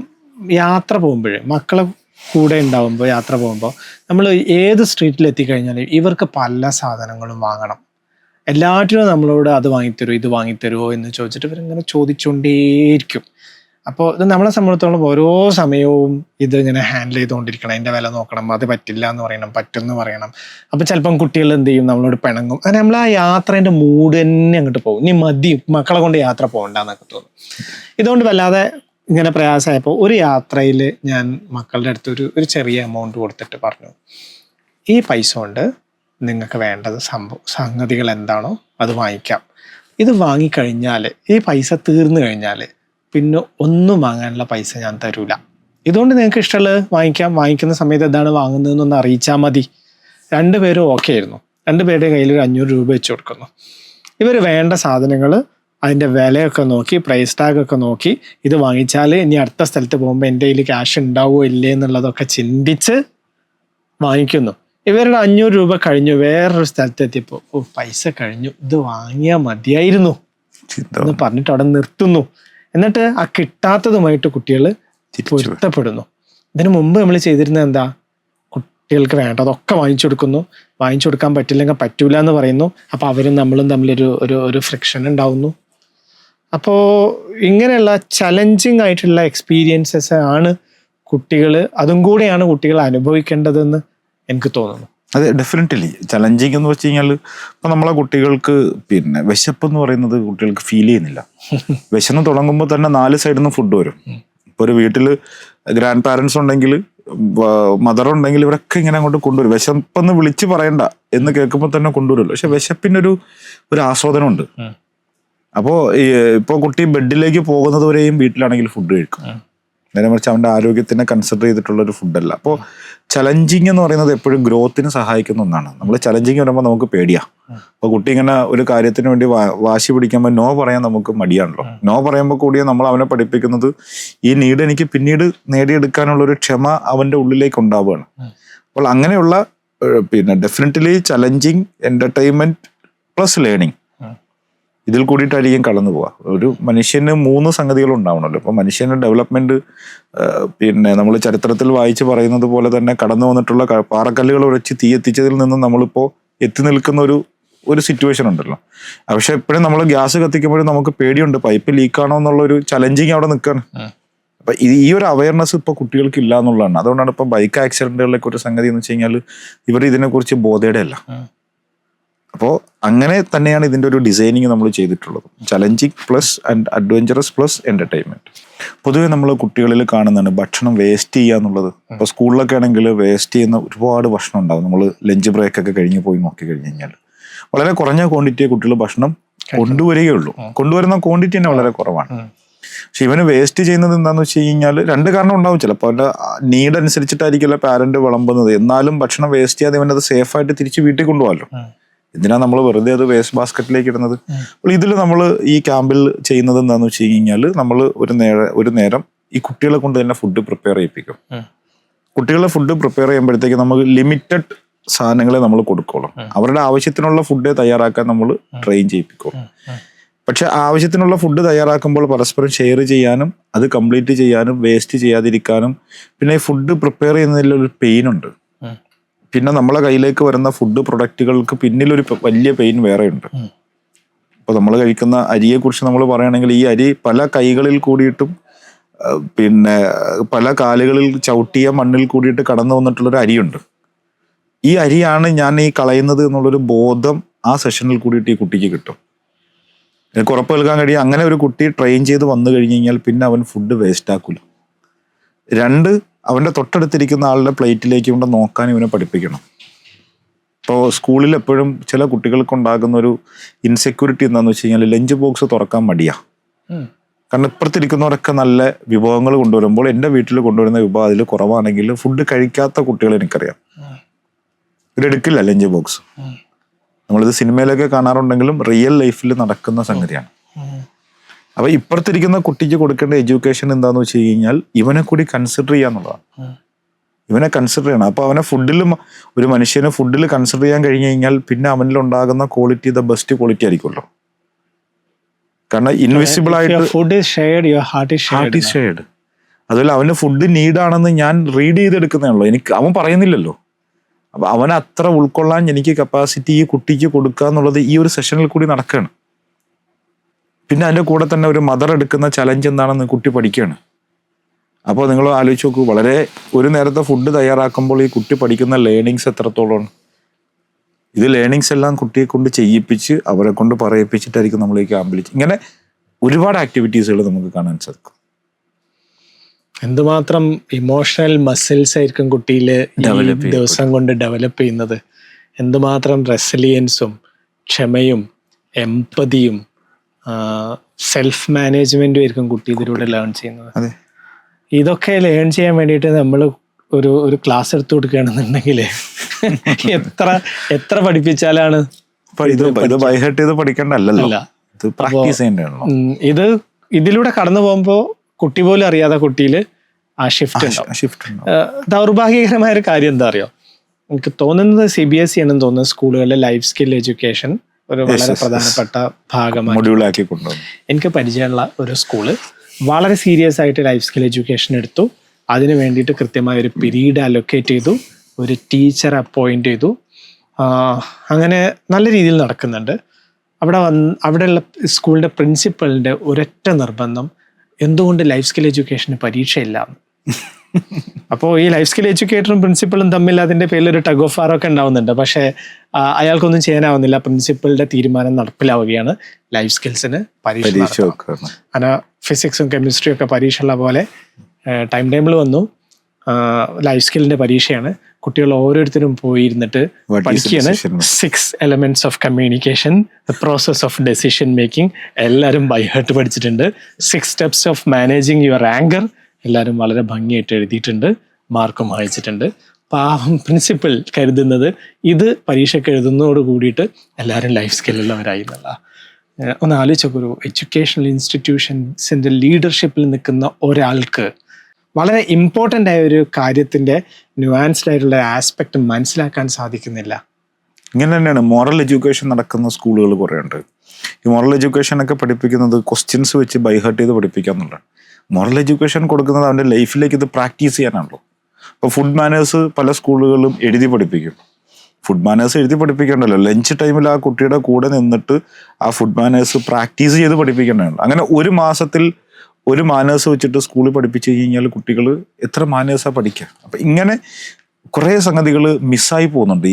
യാത്ര പോകുമ്പോഴേ മക്കളെ കൂടെ ഉണ്ടാവുമ്പോൾ യാത്ര പോകുമ്പോൾ നമ്മൾ ഏത് സ്ട്രീറ്റിൽ എത്തിക്കഴിഞ്ഞാലും ഇവർക്ക് പല സാധനങ്ങളും വാങ്ങണം. എല്ലാറ്റിനും നമ്മളോട് അത് വാങ്ങിത്തരുമോ ഇത് വാങ്ങിത്തരുമോ എന്ന് ചോദിച്ചിട്ട് ഇവരിങ്ങനെ ചോദിച്ചുകൊണ്ടേയിരിക്കും. അപ്പോൾ ഇത് നമ്മളെ സംബന്ധിച്ചിടത്തോളം ഓരോ സമയവും ഇതിങ്ങനെ ഹാൻഡിൽ ചെയ്തുകൊണ്ടിരിക്കണം. അതിൻ്റെ വില നോക്കണം, അത് പറ്റില്ല എന്ന് പറയണം, പറ്റുമെന്ന് പറയണം. അപ്പോൾ ചിലപ്പം കുട്ടികൾ എന്ത് ചെയ്യും, നമ്മളോട് പിണങ്ങും. അങ്ങനെ നമ്മൾ ആ യാത്രേൻ്റെ മൂഡ് തന്നെ അങ്ങോട്ട് പോകും. ഇനി മതി, മക്കളെ കൊണ്ട് യാത്ര പോകണ്ടെന്നൊക്കെ തോന്നും. ഇതുകൊണ്ട് വല്ലാതെ ഇങ്ങനെ പ്രയാസമായപ്പോൾ ഒരു യാത്രയിൽ ഞാൻ മക്കളുടെ അടുത്ത് ഒരു ചെറിയ എമൗണ്ട് കൊടുത്തിട്ട് പറഞ്ഞു, ഈ പൈസ കൊണ്ട് നിങ്ങൾക്ക് വേണ്ടത് സംഗതികൾ എന്താണോ അത് വാങ്ങിക്കാം. ഇത് വാങ്ങിക്കഴിഞ്ഞാൽ ഈ പൈസ തീർന്നു കഴിഞ്ഞാൽ പിന്നെ ഒന്നും വാങ്ങാനുള്ള പൈസ ഞാൻ തരൂല. ഇതുകൊണ്ട് നിങ്ങൾക്ക് ഇഷ്ടമുള്ളത് വാങ്ങിക്കാം, വാങ്ങിക്കുന്ന സമയത്ത് എന്താണ് വാങ്ങുന്നതെന്നൊന്ന് അറിയിച്ചാൽ മതി. 2 പേരും ഓക്കെ ആയിരുന്നു. 2 പേരുടെ കയ്യിൽ ഒരു 500 രൂപ വെച്ച് കൊടുക്കുന്നു. ഇവർ വേണ്ട സാധനങ്ങൾ അതിൻ്റെ വിലയൊക്കെ നോക്കി, പ്രൈസ് ടാഗൊക്കെ നോക്കി, ഇത് വാങ്ങിച്ചാൽ ഇനി അടുത്ത സ്ഥലത്ത് പോകുമ്പോൾ എൻ്റെ കയ്യിൽ ക്യാഷ് ഉണ്ടാവുമോ ഇല്ലേ എന്നുള്ളതൊക്കെ ചിന്തിച്ച് വാങ്ങിക്കുന്നു. ഇവരുടെ 500 രൂപ കഴിഞ്ഞു, വേറൊരു സ്ഥലത്തെത്തിയപ്പോൾ പൈസ കഴിഞ്ഞു, ഇത് വാങ്ങിയാൽ മതിയായിരുന്നു എന്ന് പറഞ്ഞിട്ട് അവിടെ നിർത്തുന്നു. എന്നിട്ട് ആ കിട്ടാത്തതുമായിട്ട് കുട്ടികൾ പൊരുത്തപ്പെടുന്നു. ഇതിനു മുമ്പ് നമ്മൾ ചെയ്തിരുന്നത് എന്താ, കുട്ടികൾക്ക് വേണ്ടതൊക്കെ വാങ്ങിച്ചു കൊടുക്കുന്നു, വാങ്ങിച്ചു കൊടുക്കാൻ പറ്റില്ലെങ്കിൽ പറ്റൂല എന്ന് പറയുന്നു. അപ്പോൾ അവരും നമ്മളും തമ്മിലൊരു ഒരു ഫ്രിക്ഷൻ ഉണ്ടാവുന്നു. അപ്പോൾ ഇങ്ങനെയുള്ള ചലഞ്ചിങ് ആയിട്ടുള്ള എക്സ്പീരിയൻസസ് ആണ് കുട്ടികൾ, അതും കൂടെയാണ് കുട്ടികൾ അനുഭവിക്കേണ്ടതെന്ന് എനിക്ക് തോന്നുന്നു. അതെ, ഡെഫിനറ്റ്ലി ചലഞ്ചിങ് എന്ന് വെച്ച് കഴിഞ്ഞാൽ ഇപ്പം നമ്മളെ കുട്ടികൾക്ക് വിശപ്പ് എന്ന് പറയുന്നത് കുട്ടികൾക്ക് ഫീൽ ചെയ്യുന്നില്ല. വിശന്ന് തുടങ്ങുമ്പോൾ തന്നെ 4 സൈഡിൽ നിന്ന് ഫുഡ് വരും. ഇപ്പോൾ ഒരു വീട്ടിൽ ഗ്രാൻഡ് പാരൻസ് ഉണ്ടെങ്കിൽ, മദർ ഉണ്ടെങ്കിൽ, ഇവരൊക്കെ ഇങ്ങനെ അങ്ങോട്ട് കൊണ്ടുവരും. വിശപ്പെന്ന് വിളിച്ച് പറയണ്ട എന്ന് കേൾക്കുമ്പോൾ തന്നെ കൊണ്ടുവരുമല്ലോ. പക്ഷെ വിശപ്പിനൊരു ആസ്വാദനമുണ്ട്. അപ്പോൾ ഇപ്പോൾ കുട്ടി ബെഡിലേക്ക് പോകുന്നത് വരെയും വീട്ടിലാണെങ്കിൽ ഫുഡ് കഴിക്കും. നേരെ മറിച്ച് അവൻ്റെ ആരോഗ്യത്തിനെ കൺസിഡർ ചെയ്തിട്ടുള്ളൊരു ഫുഡല്ല. അപ്പോൾ ചലഞ്ചിങ് എന്ന് പറയുന്നത് എപ്പോഴും ഗ്രോത്തിന് സഹായിക്കുന്ന ഒന്നാണ്. നമ്മൾ ചലഞ്ചിങ് വരുമ്പോൾ നമുക്ക് പേടിയാണ്. അപ്പോൾ കുട്ടി ഇങ്ങനെ ഒരു കാര്യത്തിന് വേണ്ടി വാശി പിടിക്കുമ്പോൾ നോ പറയാൻ നമുക്ക് മടിയാണല്ലോ. നോ പറയുമ്പോൾ കൂടിയ നമ്മൾ അവനെ പഠിപ്പിക്കുന്നത് ഈ നീഡ് എനിക്ക് പിന്നീട് നേടിയെടുക്കാനുള്ളൊരു ക്ഷമ അവൻ്റെ ഉള്ളിലേക്ക് ഉണ്ടാവുകയാണ്. അപ്പോൾ അങ്ങനെയുള്ള definitely challenging, entertainment plus learning, ഇതിൽ കൂടിയിട്ടായിരിക്കും കടന്നു പോവുക. ഒരു മനുഷ്യന് 3 സംഗതികൾ ഉണ്ടാവണമല്ലോ. അപ്പോൾ മനുഷ്യൻ്റെ ഡെവലപ്മെന്റ് നമ്മൾ ചരിത്രത്തിൽ വായിച്ച് പറയുന്നത് പോലെ തന്നെ കടന്നു വന്നിട്ടുള്ള പാറക്കല്ലുകൾ ഉരച്ച് തീയെത്തിച്ചതിൽ നിന്ന് നമ്മളിപ്പോൾ എത്തി നിൽക്കുന്ന ഒരു സിറ്റുവേഷൻ ഉണ്ടല്ലോ. പക്ഷെ എപ്പോഴും നമ്മൾ ഗ്യാസ് കത്തിക്കുമ്പോഴും നമുക്ക് പേടിയുണ്ട്, പൈപ്പ് ലീക്കാണോ എന്നുള്ളൊരു ചലഞ്ചിങ് അവിടെ നിൽക്കുകയാണ്. അപ്പൊ ഈ ഒരു അവയർനെസ് ഇപ്പൊ കുട്ടികൾക്ക് ഇല്ല എന്നുള്ളതാണ്. അതുകൊണ്ടാണ് ഇപ്പൊ ബൈക്ക് ആക്സിഡന്റുകളിലൊക്കെ ഒരു സംഗതി എന്ന് വെച്ച് കഴിഞ്ഞാൽ ഇവർ ഇതിനെക്കുറിച്ച് ബോധയുടെ അല്ല. അപ്പോൾ അങ്ങനെ തന്നെയാണ് ഇതിൻ്റെ ഒരു ഡിസൈനിങ് നമ്മൾ ചെയ്തിട്ടുള്ളത്. Challenging plus and adventurous plus entertainment. പൊതുവെ നമ്മൾ കുട്ടികളിൽ കാണുന്നതാണ് ഭക്ഷണം വേസ്റ്റ് ചെയ്യുക എന്നുള്ളത്. ഇപ്പോൾ സ്കൂളിലൊക്കെ ആണെങ്കിൽ വേസ്റ്റ് ചെയ്യുന്ന ഒരുപാട് ഭക്ഷണം ഉണ്ടാകും. നമ്മൾ ലഞ്ച് ബ്രേക്കൊക്കെ കഴിഞ്ഞ് പോയി നോക്കി കഴിഞ്ഞ് കഴിഞ്ഞാൽ വളരെ കുറഞ്ഞ ക്വാണ്ടിറ്റിയെ കുട്ടികൾ ഭക്ഷണം കൊണ്ടുവരികയുള്ളൂ. കൊണ്ടുവരുന്ന ക്വാണ്ടിറ്റി തന്നെ വളരെ കുറവാണ്. പക്ഷെ ഇവന് വേസ്റ്റ് ചെയ്യുന്നത് എന്താണെന്ന് വെച്ച് കഴിഞ്ഞാൽ 2 കാരണം ഉണ്ടാവും. ചിലപ്പോൾ അവൻ്റെ നീഡ് അനുസരിച്ചിട്ടായിരിക്കില്ല പാരന്റ് വിളമ്പുന്നത്. എന്നാലും ഭക്ഷണം വേസ്റ്റ് ചെയ്യാതെ ഇവനത് സേഫായിട്ട് തിരിച്ച് വീട്ടിൽ കൊണ്ടുപോകാമല്ലോ. എന്തിനാ നമ്മൾ വെറുതെ അത് വേസ്റ്റ് ബാസ്ക്കറ്റിലേക്ക് ഇടുന്നത്? അപ്പോൾ ഇതിൽ നമ്മൾ ഈ ക്യാമ്പിൽ ചെയ്യുന്നത് എന്താണെന്ന് വെച്ച് കഴിഞ്ഞാൽ നമ്മൾ ഒരു നേരം ഈ കുട്ടികളെ കൊണ്ട് തന്നെ ഫുഡ് പ്രിപ്പയർ ചെയ്യിപ്പിക്കും. കുട്ടികളെ ഫുഡ് പ്രിപ്പയർ ചെയ്യുമ്പോഴത്തേക്ക് നമുക്ക് ലിമിറ്റഡ് സാധനങ്ങളെ നമ്മൾ കൊടുക്കുള്ളൂ. അവരുടെ ആവശ്യത്തിനുള്ള ഫുഡ് തയ്യാറാക്കാൻ നമ്മൾ ട്രെയിൻ ചെയ്യിപ്പിക്കുള്ളൂ. പക്ഷെ ആവശ്യത്തിനുള്ള ഫുഡ് തയ്യാറാക്കുമ്പോൾ പരസ്പരം ഷെയർ ചെയ്യാനും അത് കംപ്ലീറ്റ് ചെയ്യാനും വേസ്റ്റ് ചെയ്യാതിരിക്കാനും പിന്നെ ഈ ഫുഡ് പ്രിപ്പയർ ചെയ്യുന്നതിൽ ഒരു പെയിൻ ഉണ്ട്. പിന്നെ നമ്മളെ കയ്യിലേക്ക് വരുന്ന ഫുഡ് പ്രൊഡക്റ്റുകൾക്ക് പിന്നിലൊരു വലിയ പെയിൻ വേറെ ഉണ്ട്. ഇപ്പോൾ നമ്മൾ കഴിക്കുന്ന അരിയെക്കുറിച്ച് നമ്മൾ പറയുകയാണെങ്കിൽ ഈ അരി പല കൈകളിൽ കൂടിയിട്ടും പിന്നെ പല കാലുകളിൽ ചവിട്ടിയ മണ്ണിൽ കൂടിയിട്ട് കടന്നു വന്നിട്ടുള്ളൊരു അരിയുണ്ട്. ഈ അരിയാണ് ഞാൻ ഈ കളയുന്നത് എന്നുള്ളൊരു ബോധം ആ സെഷനിൽ കൂടിയിട്ട് ഈ കുട്ടിക്ക് കിട്ടും. എനിക്ക് ഉറപ്പ് നൽകാൻ കഴിയും, അങ്ങനെ ഒരു കുട്ടി ട്രെയിൻ ചെയ്ത് വന്നു കഴിഞ്ഞ് കഴിഞ്ഞാൽ പിന്നെ അവൻ ഫുഡ് വേസ്റ്റ് ആക്കില്ല. 2, അവൻ്റെ തൊട്ടടുത്തിരിക്കുന്ന ആളുടെ പ്ലേറ്റിലേക്ക് കൊണ്ട് നോക്കാൻ ഇവനെ പഠിപ്പിക്കണം. ഇപ്പോൾ സ്കൂളിൽ എപ്പോഴും ചില കുട്ടികൾക്ക് ഉണ്ടാകുന്ന ഒരു ഇൻസെക്യൂരിറ്റി എന്താണെന്ന് വെച്ച് കഴിഞ്ഞാൽ ലഞ്ച് ബോക്സ് തുറക്കാൻ മടിയാണ്. കാരണം ഇപ്പുറത്തിരിക്കുന്നവരൊക്കെ നല്ല വിഭവങ്ങൾ കൊണ്ടുവരുമ്പോൾ എൻ്റെ വീട്ടിൽ കൊണ്ടുവരുന്ന വിഭവം അതിൽ കുറവാണെങ്കിൽ ഫുഡ് കഴിക്കാത്ത കുട്ടികൾ എനിക്കറിയാം, ഇവരെടുക്കില്ല ലഞ്ച് ബോക്സ്. നമ്മളിത് സിനിമയിലൊക്കെ കാണാറുണ്ടെങ്കിലും റിയൽ ലൈഫിൽ നടക്കുന്ന സംഗതിയാണ്. അപ്പൊ ഇപ്പുറത്തിരിക്കുന്ന കുട്ടിക്ക് കൊടുക്കേണ്ട എഡ്യൂക്കേഷൻ എന്താന്ന് വെച്ച് കഴിഞ്ഞാൽ ഇവനെ കൂടി കൺസിഡർ ചെയ്യാന്നുള്ളതാണ്. ഇവനെ കൺസിഡർ ചെയ്യണം. അപ്പൊ അവനെ ഫുഡിലും, ഒരു മനുഷ്യനെ ഫുഡിൽ കൺസിഡർ ചെയ്യാൻ കഴിഞ്ഞു കഴിഞ്ഞാൽ പിന്നെ അവനിൽ ഉണ്ടാകുന്ന ക്വാളിറ്റി ദ ബെസ്റ്റ് ക്വാളിറ്റി ആയിരിക്കുമല്ലോ. കാരണം ഇൻവിസിബിൾ ആയിട്ട് ഹാർട്ട് ഈസ് ഷെയർഡ്. അതുപോലെ അവന് ഫുഡ് നീഡാണെന്ന് ഞാൻ റീഡ് ചെയ്തെടുക്കുന്നതാണല്ലോ, എനിക്ക് അവൻ പറയുന്നില്ലല്ലോ. അപ്പൊ അവനെ അത്ര ഉൾക്കൊള്ളാൻ എനിക്ക് കപ്പാസിറ്റി ഈ കുട്ടിക്ക് കൊടുക്കുക എന്നുള്ളത് ഈ ഒരു സെഷനിൽ കൂടി നടക്കുകയാണ്. പിന്നെ അതിൻ്റെ കൂടെ തന്നെ ഒരു മദർ എടുക്കുന്ന ചലഞ്ച് എന്താണെന്ന് കുട്ടി പഠിക്കുകയാണ്. അപ്പോൾ നിങ്ങൾ ആലോചിച്ച് നോക്കൂ, വളരെ ഒരു നേരത്തെ ഫുഡ് തയ്യാറാക്കുമ്പോൾ ഈ കുട്ടി പഠിക്കുന്ന ലേണിങ്സ് എത്രത്തോളമാണ്. ഇത് ലേണിങ്സ് എല്ലാം കുട്ടിയെ കൊണ്ട് ചെയ്യിപ്പിച്ച് അവരെ കൊണ്ട് പറയിപ്പിച്ചിട്ടായിരിക്കും നമ്മൾ ഈ ക്യാമ്പിൽ. ഇങ്ങനെ ഒരുപാട് ആക്ടിവിറ്റീസുകൾ നമുക്ക് കാണാൻ സാധിക്കും. എന്തുമാത്രം ഇമോഷണൽ മസിൽസ് ആയിരിക്കും കുട്ടിയിൽ ദിവസം കൊണ്ട് ഡെവലപ്പ് ചെയ്യുന്നത്. എന്തുമാത്രം റെസിലിയൻസും ക്ഷമയും എംപതിയും സെൽഫ് മാനേജ്മെന്റും ആയിരിക്കും കുട്ടി ഇതിലൂടെ ലേൺ ചെയ്യുന്നത്. ഇതൊക്കെ ലേൺ ചെയ്യാൻ വേണ്ടിയിട്ട് നമ്മൾ ഒരു ക്ലാസ് എടുത്തു കൊടുക്കുകയാണെന്നുണ്ടെങ്കിൽ എത്ര പഠിപ്പിച്ചാലാണ് ഇത് ഇതിലൂടെ കടന്നു പോകുമ്പോൾ കുട്ടി പോലും അറിയാതെ കുട്ടിയിൽ ആ ഷിഫ്റ്റ് ഉണ്ടാവും. ദൗർഭാഗ്യകരമായ ഒരു കാര്യം എന്താ അറിയോ, എനിക്ക് തോന്നുന്നത് CBSE ആണെന്ന് തോന്നുന്നത് സ്കൂളുകളിലെ ലൈഫ് സ്കിൽ എഡ്യൂക്കേഷൻ ഒരു വളരെ പ്രധാനപ്പെട്ട ഭാഗമായി എനിക്ക് പരിചയമുള്ള ഒരു സ്കൂള് വളരെ സീരിയസ് ആയിട്ട് ലൈഫ് സ്കിൽ എഡ്യൂക്കേഷൻ എടുത്തു. അതിന് വേണ്ടിയിട്ട് കൃത്യമായ ഒരു പീരീഡ് അലൊക്കേറ്റ് ചെയ്തു, ഒരു ടീച്ചർ അപ്പോയിന്റ് ചെയ്തു. അങ്ങനെ നല്ല രീതിയിൽ നടക്കുന്നുണ്ട്. അവിടെയുള്ള സ്കൂളിൻ്റെ പ്രിൻസിപ്പലിൻ്റെ ഒരൊറ്റ നിർബന്ധം, എന്തുകൊണ്ട് ലൈഫ് സ്കിൽ എഡ്യൂക്കേഷന് പരീക്ഷയില്ല. അപ്പോൾ ഈ ലൈഫ് സ്കിൽ എഡ്യൂക്കേറ്ററും പ്രിൻസിപ്പളും തമ്മിൽ അതിൻ്റെ പേരിൽ ഒരു ടഗ് ഓഫ് വാറൊക്കെ ഉണ്ടാവുന്നുണ്ട്. പക്ഷേ അയാൾക്കൊന്നും ചെയ്യാനാവുന്നില്ല. പ്രിൻസിപ്പളുടെ തീരുമാനം നടപ്പിലാവുകയാണ്, ലൈഫ് സ്കിൽസിന് പരീക്ഷ. അങ്ങനെ ഫിസിക്സും കെമിസ്ട്രിയും ഒക്കെ പരീക്ഷ ഉള്ള പോലെ ടൈം ടേബിൾ വന്നു. ലൈഫ് സ്കില്ലിന്റെ പരീക്ഷയാണ്. കുട്ടികൾ ഓരോരുത്തരും പോയിരുന്നിട്ട് പഠിക്കുകയാണ്. 6 elements of communication, the process of decision making എല്ലാവരും ബൈ ഹാർട്ട് പഠിച്ചിട്ടുണ്ട്. 6 steps of managing your anchor എല്ലാവരും വളരെ ഭംഗിയായിട്ട് എഴുതിയിട്ടുണ്ട്, മാർക്കും വായിച്ചിട്ടുണ്ട്. പാവം പ്രിൻസിപ്പൽ കരുതുന്നത് ഇത് പരീക്ഷയ്ക്ക് എഴുതുന്നതോട് കൂടിയിട്ട് എല്ലാവരും ലൈഫ് സ്കില്ലുള്ളവരായി എന്നുള്ള. ഒന്ന് ആലോചിച്ചൊക്കെ, ഒരു എഡ്യൂക്കേഷണൽ ഇൻസ്റ്റിറ്റ്യൂഷൻസിൻ്റെ ലീഡർഷിപ്പിൽ നിൽക്കുന്ന ഒരാൾക്ക് വളരെ ഇമ്പോർട്ടൻ്റ് ആയ ഒരു കാര്യത്തിൻ്റെ ന്യൂആൻസ്ഡ് ആയിട്ടുള്ള ആസ്പെക്ട് മനസ്സിലാക്കാൻ സാധിക്കുന്നില്ല. ഇങ്ങനെ തന്നെയാണ് മോറൽ എഡ്യൂക്കേഷൻ നടക്കുന്ന സ്കൂളുകൾ കുറേ ഉണ്ട്. ഈ മോറൽ എഡ്യൂക്കേഷനൊക്കെ പഠിപ്പിക്കുന്നത് ക്വസ്റ്റ്യൻസ് വെച്ച് ബൈഹാർട്ട് ചെയ്ത് പഠിപ്പിക്കാന്നുള്ളതാണ്. മോറൽ എഡ്യൂക്കേഷൻ കൊടുക്കുന്നത് അവൻ്റെ ലൈഫിലേക്ക് ഇത് പ്രാക്ടീസ് ചെയ്യാനാണല്ലോ. ഇപ്പോൾ ഫുഡ് മാനേഴ്സ് പല സ്കൂളുകളിലും എഴുതി പഠിപ്പിക്കും. ഫുഡ് മാനേഴ്സ് എഴുതി പഠിപ്പിക്കേണ്ടല്ലോ, ലഞ്ച് ടൈമിൽ ആ കുട്ടിയുടെ കൂടെ നിന്നിട്ട് ആ ഫുഡ് മാനേഴ്സ് പ്രാക്ടീസ് ചെയ്ത് പഠിപ്പിക്കേണ്ടതാണ്. അങ്ങനെ ഒരു മാസത്തിൽ ഒരു മാനേഴ്സ് വെച്ചിട്ട് സ്കൂളിൽ പഠിപ്പിച്ചു കഴിഞ്ഞാൽ കുട്ടികൾ എത്ര മാനേഴ്സാണ് പഠിക്കുക. അപ്പം ഇങ്ങനെ കുറേ സംഗതികൾ മിസ്സായി പോകുന്നുണ്ട്.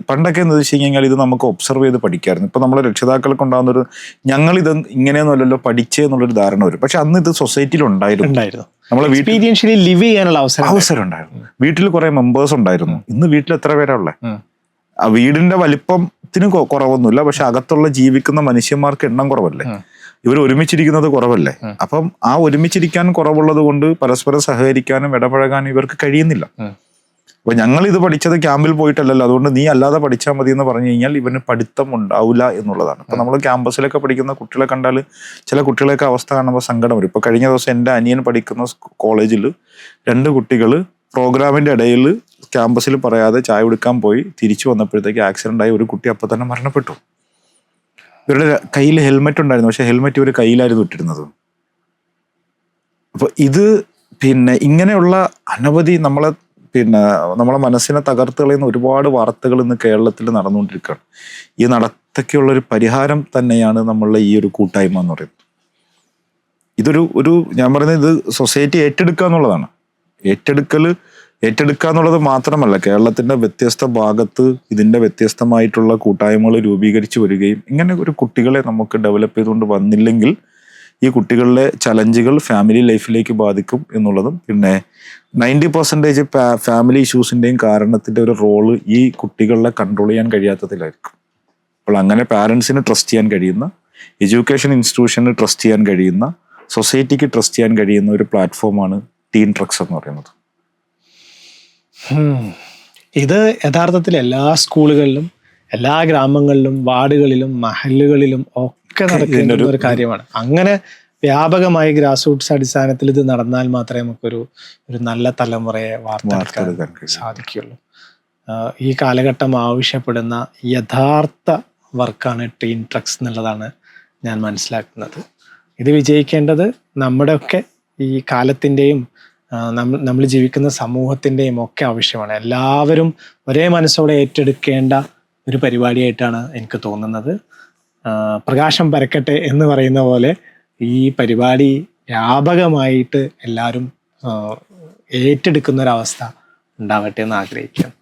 പണ്ടൊക്കെ എന്ന് വെച്ച് കഴിഞ്ഞാൽ ഇത് നമുക്ക് ഒബ്സർവ് ചെയ്ത് പഠിക്കാമായിരുന്നു. ഇപ്പം നമ്മളെ രക്ഷിതാക്കൾക്ക് ഉണ്ടാകുന്നൊരു ഞങ്ങളിത് ഇങ്ങനെയൊന്നുമല്ലല്ലോ പഠിച്ചേ എന്നുള്ളൊരു ധാരണ വരും. പക്ഷെ അന്ന് ഇത് സൊസൈറ്റിയിൽ ഉണ്ടായിരുന്നു. നമ്മളെ എക്സ്പീരിയൻഷ്യലി ലിവ് ചെയ്യാനുള്ള അവസരം ഉണ്ടായിരുന്നു. വീട്ടിൽ കുറെ മെമ്പേഴ്സ് ഉണ്ടായിരുന്നു. ഇന്ന് വീട്ടിൽ എത്ര പേരാ ഉള്ളത്? ആ വീടിന്റെ വലിപ്പത്തിന് കുറവൊന്നുമില്ല, പക്ഷെ അകത്തുള്ള ജീവിക്കുന്ന മനുഷ്യന്മാർക്ക് എണ്ണം കുറവല്ലേ, ഇവർ ഒരുമിച്ചിരിക്കുന്നത് കുറവല്ലേ. അപ്പം ആ ഒരുമിച്ചിരിക്കാൻ കുറവുള്ളത് കൊണ്ട് പരസ്പരം സഹകരിക്കാനും ഇടപഴകാനും ഇവർക്ക് കഴിയുന്നില്ല. അപ്പൊ ഞങ്ങൾ ഇത് പഠിച്ചത് ക്യാമ്പിൽ പോയിട്ടല്ലല്ലോ, അതുകൊണ്ട് നീ അല്ലാതെ പഠിച്ചാൽ മതി എന്ന് പറഞ്ഞു കഴിഞ്ഞാൽ ഇവന് പഠിത്തം ഉണ്ടാവില്ല എന്നുള്ളതാണ്. ഇപ്പൊ നമ്മൾ ക്യാമ്പസിലൊക്കെ പഠിക്കുന്ന കുട്ടികളെ കണ്ടാൽ ചില കുട്ടികളെയൊക്കെ അവസ്ഥ കാണുമ്പോൾ സങ്കടം വരും. ഇപ്പൊ കഴിഞ്ഞ ദിവസം എൻ്റെ അനിയൻ പഠിക്കുന്ന കോളേജിൽ 2 കുട്ടികൾ പ്രോഗ്രാമിന്റെ ഇടയിൽ ക്യാമ്പസിൽ പറയാതെ ചായ കുടിക്കാൻ പോയി തിരിച്ചു വന്നപ്പോഴത്തേക്ക് ആക്സിഡന്റ് ആയി. ഒരു കുട്ടി അപ്പം തന്നെ മരണപ്പെട്ടു. ഇവരുടെ കയ്യിൽ ഹെൽമെറ്റ് ഉണ്ടായിരുന്നു, പക്ഷെ ഹെൽമെറ്റ് ഇവർ കയ്യിലായിരുന്നു ഇട്ടിരുന്നത്. അപ്പൊ ഇത് ഇങ്ങനെയുള്ള അനവധി നമ്മളെ പിന്നെ നമ്മളെ മനസ്സിനെ തകർത്ത് കളയുന്ന ഒരുപാട് വാർത്തകൾ ഇന്ന് കേരളത്തിൽ നടന്നുകൊണ്ടിരിക്കുകയാണ്. ഈ നടത്തൊക്കെയുള്ളൊരു പരിഹാരം തന്നെയാണ് നമ്മളുടെ ഈ ഒരു കൂട്ടായ്മ എന്ന് പറയുന്നത്. ഇതൊരു ഞാൻ പറയുന്നത് ഇത് സൊസൈറ്റി ഏറ്റെടുക്കുക എന്നുള്ളതാണ്. ഏറ്റെടുക്കുക എന്നുള്ളത് മാത്രമല്ല, കേരളത്തിന്റെ വ്യത്യസ്ത ഭാഗത്ത് ഇതിന്റെ വ്യത്യസ്തമായിട്ടുള്ള കൂട്ടായ്മകൾ രൂപീകരിച്ച് വരികയും ഇങ്ങനെ ഒരു കുട്ടികളെ നമുക്ക് ഡെവലപ്പ് ചെയ്തുകൊണ്ട് വന്നില്ലെങ്കിൽ ഈ കുട്ടികളിലെ ചലഞ്ചുകൾ ഫാമിലി ലൈഫിലേക്ക് ബാധിക്കും എന്നുള്ളതും, പിന്നെ 90% ഫാമിലി ഇഷ്യൂസിൻ്റെയും കാരണത്തിൻ്റെ ഒരു റോള് ഈ കുട്ടികളെ കൺട്രോൾ ചെയ്യാൻ കഴിയാത്തതിലായിരിക്കും. അപ്പോൾ അങ്ങനെ പാരൻസിന് ട്രസ്റ്റ് ചെയ്യാൻ കഴിയുന്ന, എഡ്യൂക്കേഷൻ ഇൻസ്റ്റിറ്റ്യൂഷന് ട്രസ്റ്റ് ചെയ്യാൻ കഴിയുന്ന, സൊസൈറ്റിക്ക് ട്രസ്റ്റ് ചെയ്യാൻ കഴിയുന്ന ഒരു പ്ലാറ്റ്ഫോമാണ് ടീൻ ട്രക്സ് എന്ന് പറയുന്നത്. ഇത് യഥാർത്ഥത്തിൽ എല്ലാ സ്കൂളുകളിലും, എല്ലാ ഗ്രാമങ്ങളിലും, വാർഡുകളിലും, മഹല്ലുകളിലും ഒക്കെ നടക്കുന്ന ഒരു കാര്യമാണ്. അങ്ങനെ വ്യാപകമായി ഗ്രാസ് റൂട്ട്സ് അടിസ്ഥാനത്തിൽ ഇത് നടന്നാൽ മാത്രമേ നമുക്കൊരു നല്ല തലമുറയെ വാർത്തെടുക്കാൻ സാധിക്കുള്ളൂ. ഈ കാലഘട്ടം ആവശ്യപ്പെടുന്ന യഥാർത്ഥ വർക്കാണ് ടീൻ ട്രക്സ് എന്നുള്ളതാണ് ഞാൻ മനസ്സിലാക്കുന്നത്. ഇത് വിജയിക്കേണ്ടത് നമ്മുടെയൊക്കെ ഈ കാലത്തിൻ്റെയും നമ്മൾ ജീവിക്കുന്ന സമൂഹത്തിൻ്റെയും ഒക്കെ ആവശ്യമാണ്. എല്ലാവരും ഒരേ മനസ്സോടെ ഏറ്റെടുക്കേണ്ട ഒരു പരിപാടിയായിട്ടാണ് എനിക്ക് തോന്നുന്നത്. പ്രകാശം പരക്കട്ടെ എന്ന് പറയുന്ന പോലെ ഈ പരിപാടി വ്യാപകമായിട്ട് എല്ലാവരും ഏറ്റെടുക്കുന്ന ഒരവസ്ഥ ഉണ്ടാവട്ടെ എന്ന് ആഗ്രഹിക്കുന്നു.